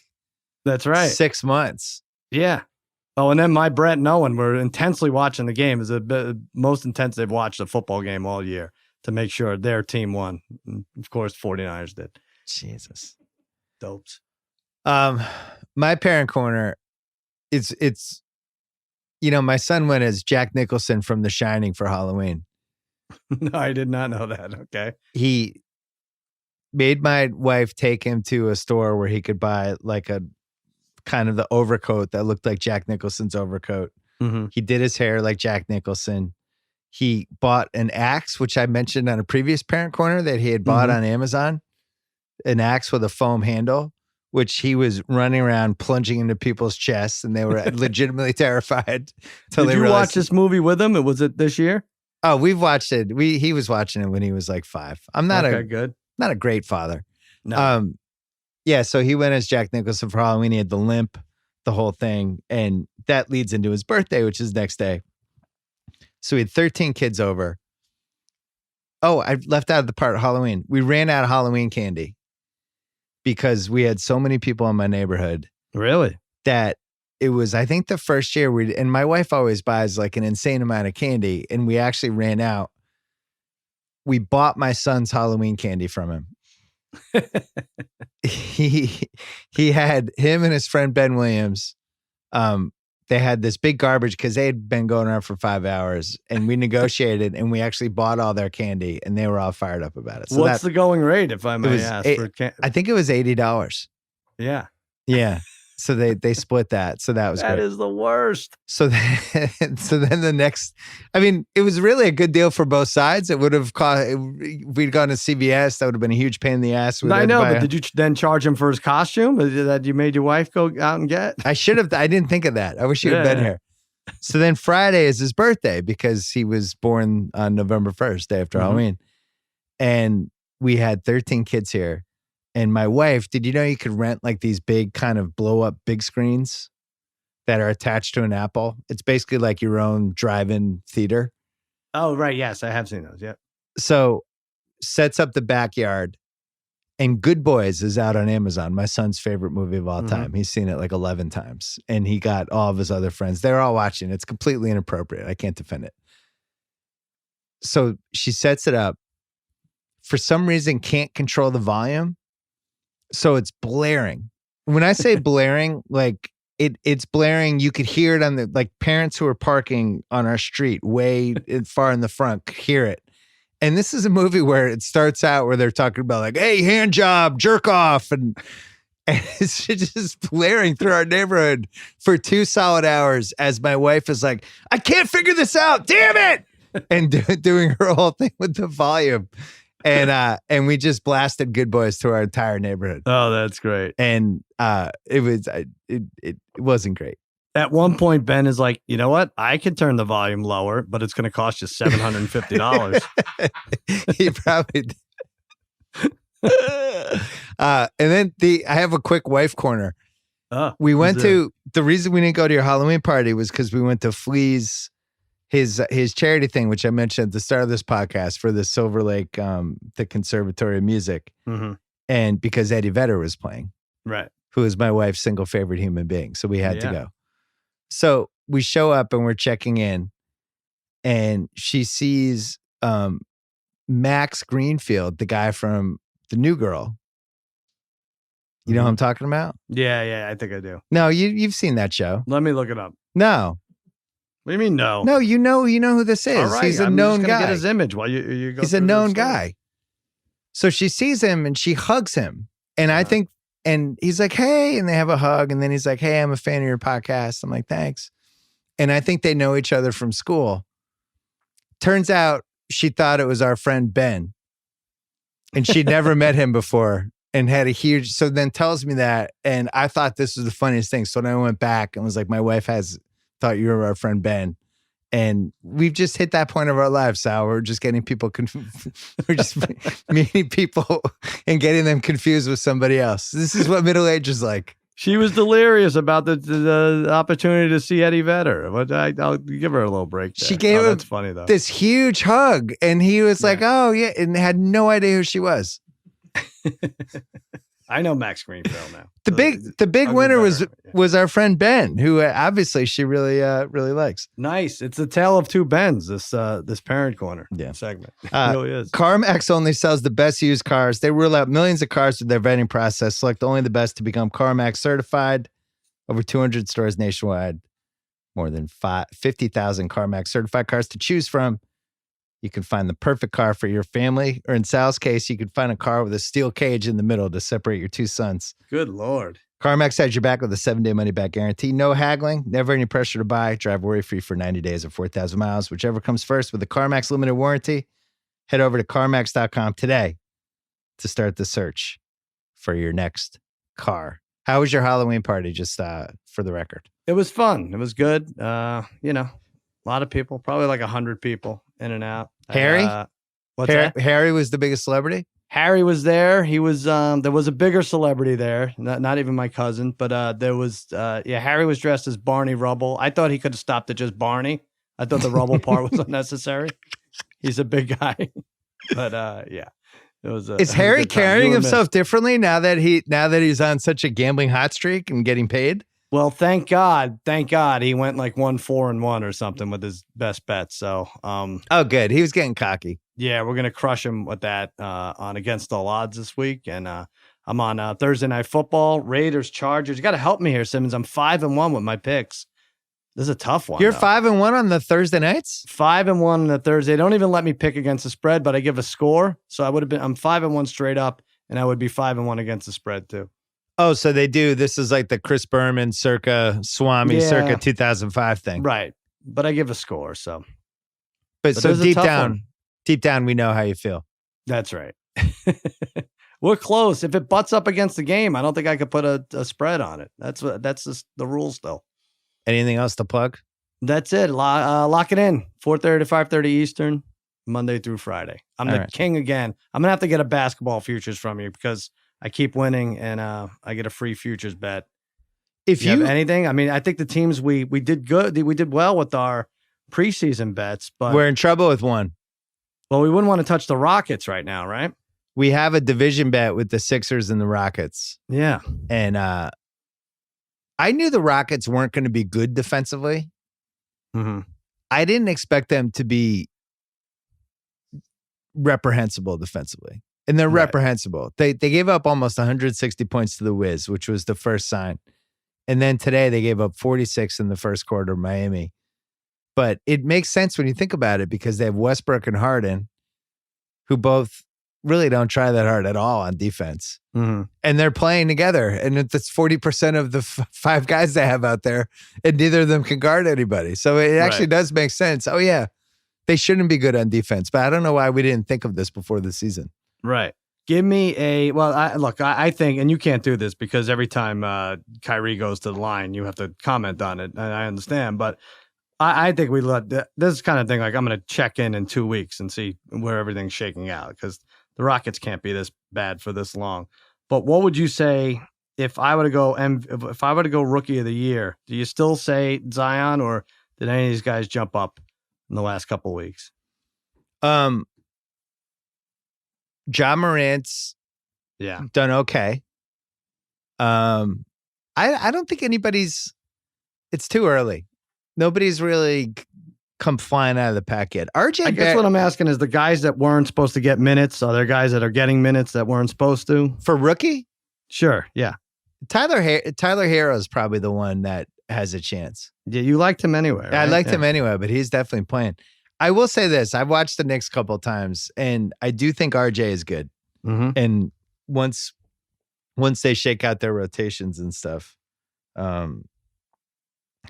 Speaker 2: that's right
Speaker 1: 6 months.
Speaker 2: Yeah. Oh, and then my Brett and Owen were intensely watching the game. It was the most intense they've watched a football game all year to make sure their team won. And of course, 49ers did.
Speaker 1: Jesus.
Speaker 2: Dopes.
Speaker 1: My Parent Corner, it's my son went as Jack Nicholson from The Shining for Halloween.
Speaker 2: No, I did not know that. Okay.
Speaker 1: He made my wife take him to a store where he could buy like a kind of the overcoat that looked like Jack Nicholson's overcoat.
Speaker 2: Mm-hmm.
Speaker 1: He did his hair like Jack Nicholson. He bought an axe, which I mentioned on a previous Parent Corner that he had bought on Amazon, an axe with a foam handle, which he was running around plunging into people's chests, and they were legitimately terrified.
Speaker 2: Did you watch this movie with him? Was it this year?
Speaker 1: Oh, we've watched it. He was watching it when he was like 5. I'm not not a great father.
Speaker 2: No.
Speaker 1: Yeah. So he went as Jack Nicholson for Halloween. He had the limp, the whole thing, and that leads into his birthday, which is next day. So we had 13 kids over. Oh, I left out the part of Halloween. We ran out of Halloween candy because we had so many people in my neighborhood.
Speaker 2: Really?
Speaker 1: That it was, I think, the first year and my wife always buys like an insane amount of candy, and we actually ran out. We bought my son's Halloween candy from him. He had him and his friend Ben Williams. They had this big garbage because they had been going around for 5 hours, and we negotiated, and we actually bought all their candy, and they were all fired up about it. So
Speaker 2: what's the going rate, if I may ask?
Speaker 1: I think it was $80.
Speaker 2: Yeah.
Speaker 1: Yeah. So they split that. So that was great.
Speaker 2: That is the worst.
Speaker 1: So then the next, I mean, it was really a good deal for both sides. It would have cost, if we'd gone to CVS, that would have been a huge pain in the ass.
Speaker 2: I know, but did you then charge him for his costume that you made your wife go out and get?
Speaker 1: I should have. I didn't think of that. I wish you had been here. So then Friday is his birthday because he was born on November 1st, day after Halloween. And we had 13 kids here. And my wife, did you know you could rent like these big kind of blow up big screens that are attached to an Apple? It's basically like your own drive-in theater.
Speaker 2: Oh, right. Yes, I have seen those. Yep.
Speaker 1: So sets up the backyard, and Good Boys is out on Amazon, my son's favorite movie of all time. He's seen it like 11 times, and he got all of his other friends. They're all watching. It's completely inappropriate. I can't defend it. So she sets it up. For some reason, can't control the volume. So it's blaring. When I say blaring, like it's blaring. You could hear it on the, like, parents who are parking on our street way far in the front could hear it. And this is a movie where it starts out where they're talking about like, hey, hand job, jerk off. And it's just blaring through our neighborhood for 2 solid hours as my wife is like, I can't figure this out. Damn it. And doing her whole thing with the volume. And we just blasted Good Boys to our entire neighborhood.
Speaker 2: Oh, that's great.
Speaker 1: And it wasn't great.
Speaker 2: At one point, Ben is like, you know what? I can turn the volume lower, but it's going to cost you $750.
Speaker 1: He probably did. And then I have a quick wife corner. We went to, the reason we didn't go to your Halloween party was because we went to Flea's, his charity thing, which I mentioned at the start of this podcast, for the Silver Lake, the Conservatory of Music. And because Eddie Vedder was playing.
Speaker 2: Right.
Speaker 1: Who is my wife's single favorite human being. So we had to go. So we show up and we're checking in, and she sees Max Greenfield, the guy from The New Girl. You know who I'm talking about?
Speaker 2: Yeah, I think I do.
Speaker 1: No, you've seen that show.
Speaker 2: Let me look it up.
Speaker 1: No.
Speaker 2: What do you mean no?
Speaker 1: No, you know who this is.
Speaker 2: All right,
Speaker 1: He's a known guy.
Speaker 2: Get his image while you go.
Speaker 1: He's a known guy. So she sees him and she hugs him. And I think, and he's like, hey, and they have a hug. And then he's like, hey, I'm a fan of your podcast. I'm like, thanks. And I think they know each other from school. Turns out she thought it was our friend Ben. And she'd never met him before and had a huge, so then tells me that. And I thought this was the funniest thing. So then I went back and was like, my wife thought you were our friend Ben. And we've just hit that point of our lives, Sal. We're just getting people we're just meeting people and getting them confused with somebody else. This is what middle age is like.
Speaker 2: She was delirious about the opportunity to see Eddie Vedder. But I'll give her a little break there.
Speaker 1: She gave him,
Speaker 2: that's funny, though,
Speaker 1: this huge hug, and he was like, oh, yeah, and had no idea who she was.
Speaker 2: I know Max Greenfield now.
Speaker 1: The big winner was our friend Ben, who obviously she really likes.
Speaker 2: Nice. It's a tale of two Bens, this parent corner segment. It really is.
Speaker 1: CarMax only sells the best used cars. They rule out millions of cars with their vetting process, select only the best to become CarMax certified. Over 200 stores nationwide, more than 50,000 CarMax certified cars to choose from. You can find the perfect car for your family, or in Sal's case, you could find a car with a steel cage in the middle to separate your two sons.
Speaker 2: Good Lord.
Speaker 1: CarMax has your back with a 7-day money-back guarantee. No haggling, never any pressure to buy. Drive worry-free for 90 days or 4,000 miles. Whichever comes first with the CarMax limited warranty. Head over to CarMax.com today to start the search for your next car. How was your Halloween party? Just for the record.
Speaker 2: It was fun. It was good. A lot of people, probably like 100 people in and out.
Speaker 1: Harry?
Speaker 2: What's that?
Speaker 1: Harry was the biggest celebrity?
Speaker 2: Harry was there. He was, there was a bigger celebrity there. Not even my cousin, but there was, Harry was dressed as Barney Rubble. I thought he could have stopped at just Barney. I thought the Rubble part was unnecessary. He's a big guy. But yeah. It was
Speaker 1: Is Harry carrying himself differently now that he's on such a gambling hot streak and getting paid?
Speaker 2: Well, thank God he went like 1-4-1 or something with his best bet. So,
Speaker 1: oh, good. He was getting cocky.
Speaker 2: Yeah, we're gonna crush him with that on Against All Odds this week, and I'm on Thursday Night Football, Raiders, Chargers. You got to help me here, Simmons. I'm 5-1 with my picks. This is a tough one.
Speaker 1: You're 5-1 on the Thursday nights?
Speaker 2: 5-1 on the Thursday. They don't even let me pick against the spread, but I give a score. So I'm 5-1 straight up, and I would be 5-1 against the spread too.
Speaker 1: Oh, so they do. This is like the Chris Berman circa 2005 thing.
Speaker 2: Right. But I give a score. So,
Speaker 1: but so deep down, we know how you feel.
Speaker 2: That's right. We're close. If it butts up against the game, I don't think I could put a spread on it. That's just the rules though.
Speaker 1: Anything else to plug?
Speaker 2: That's it. Lock it in. 4:30 to 5:30 Eastern, Monday through Friday. I'm the king again. I'm going to have to get a basketball futures from you because I keep winning and I get a free futures bet. If you have anything, I mean, I think the teams we did good. We did well with our preseason bets, but
Speaker 1: we're in trouble with one.
Speaker 2: Well, we wouldn't want to touch the Rockets right now, right?
Speaker 1: We have a division bet with the Sixers and the Rockets.
Speaker 2: Yeah.
Speaker 1: And I knew the Rockets weren't going to be good defensively.
Speaker 2: Mm-hmm.
Speaker 1: I didn't expect them to be reprehensible defensively. And they're reprehensible. They gave up almost 160 points to the Wiz, which was the first sign. And then today they gave up 46 in the first quarter, Miami. But it makes sense when you think about it because they have Westbrook and Harden, who both really don't try that hard at all on defense.
Speaker 2: Mm-hmm.
Speaker 1: And they're playing together. And that's 40% of the five guys they have out there. And neither of them can guard anybody. So it actually does make sense. Oh, yeah, they shouldn't be good on defense. But I don't know why we didn't think of this before the season.
Speaker 2: Right. Give me I think, and you can't do this because every time Kyrie goes to the line, you have to comment on it. And I understand. But I think we let this kind of thing, like I'm going to check in 2 weeks and see where everything's shaking out because the Rockets can't be this bad for this long. But what would you say if I were to go Rookie of the Year? Do you still say Zion, or did any of these guys jump up in the last couple of weeks?
Speaker 1: Ja Morant's done okay. I don't think anybody's. It's too early. Nobody's really come flying out of the pack yet. RJ,
Speaker 2: I guess what I'm asking is the guys that weren't supposed to get minutes. Are there guys that are getting minutes that weren't supposed to?
Speaker 1: For rookie?
Speaker 2: Sure, yeah.
Speaker 1: Tyler Hero is probably the one that has a chance.
Speaker 2: Yeah, you liked him anyway, right?
Speaker 1: I liked him anyway, but he's definitely playing. I will say this. I've watched the Knicks a couple of times, and I do think RJ is good.
Speaker 2: Mm-hmm.
Speaker 1: And once they shake out their rotations and stuff,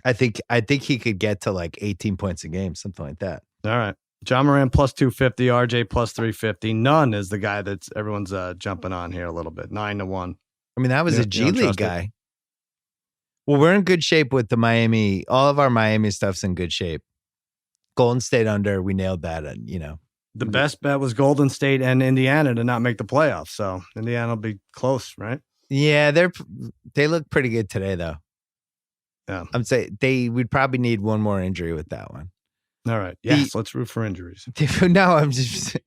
Speaker 1: I think he could get to like 18 points a game, something like that.
Speaker 2: All right. John Moran plus 250, RJ plus 350. Nunn is the guy that's everyone's jumping on here a little bit. 9-1.
Speaker 1: I mean, that was a G League guy. Well, we're in good shape with the Miami. All of our Miami stuff's in good shape. Golden State under, we nailed that. And,
Speaker 2: the best bet was Golden State and Indiana to not make the playoffs. So Indiana will be close, right?
Speaker 1: Yeah, they look pretty good today, though.
Speaker 2: Yeah,
Speaker 1: I'm saying we'd probably need one more injury with that one.
Speaker 2: All right. Yes, let's root for injuries.
Speaker 1: No, I'm saying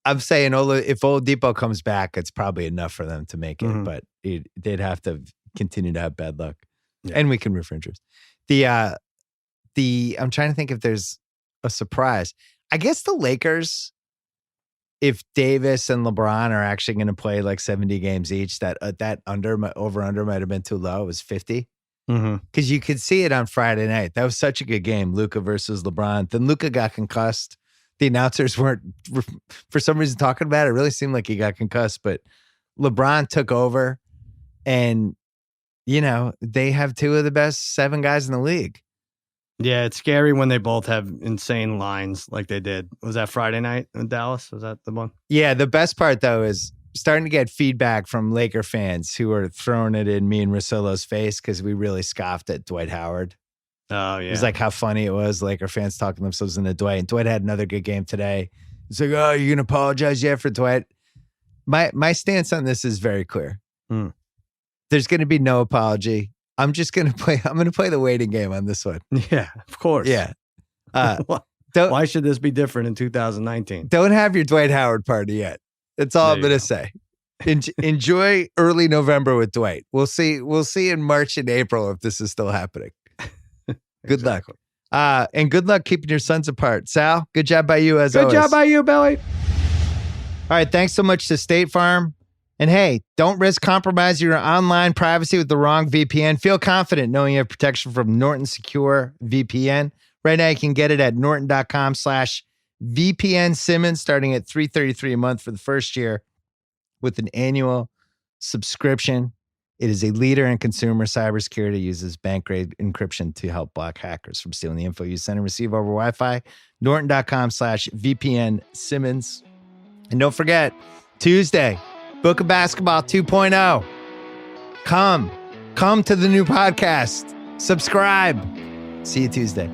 Speaker 1: if Oladipo comes back, it's probably enough for them to make it, but they'd have to continue to have bad luck. Yeah. And we can root for injuries. I'm trying to think if there's a surprise. I guess the Lakers, if Davis and LeBron are actually going to play like 70 games each, that over-under might have been too low. It was 50. Because you could see it on Friday night. That was such a good game, Luka versus LeBron. Then Luka got concussed. The announcers weren't, for some reason, talking about it. It really seemed like he got concussed, but LeBron took over, and, they have two of the best 7 guys in the league.
Speaker 2: Yeah, it's scary when they both have insane lines like they did. Was that Friday night in Dallas? Was that the one?
Speaker 1: Yeah, the best part, though, is starting to get feedback from Laker fans who are throwing it in me and Russillo's face because we really scoffed at Dwight Howard.
Speaker 2: Oh, yeah.
Speaker 1: It was like how funny it was. Laker fans talking themselves into Dwight. And Dwight had another good game today. It's like, oh, you're going to apologize yet for Dwight? My stance on this is very clear. There's going to be no apology. I'm going to play the waiting game on this one.
Speaker 2: Yeah, of course.
Speaker 1: Yeah.
Speaker 2: Why should this be different in 2019?
Speaker 1: Don't have your Dwight Howard party yet. That's all I'm going to say. Enjoy early November with Dwight. We'll see in March and April if this is still happening. Good luck. And good luck keeping your sons apart. Sal, good job by you as always.
Speaker 2: Good job by you, Billy.
Speaker 1: All right, thanks so much to State Farm. And hey, don't risk compromising your online privacy with the wrong VPN. Feel confident knowing you have protection from Norton Secure VPN. Right now, you can get it at norton.com/VPN Simmons, starting at $333 a month for the first year with an annual subscription. It is a leader in consumer cybersecurity, uses bank-grade encryption to help block hackers from stealing the info you send and receive over Wi-Fi. Norton.com/VPN Simmons. And don't forget, Tuesday, Book of Basketball 2.0. Come to the new podcast. Subscribe. See you Tuesday.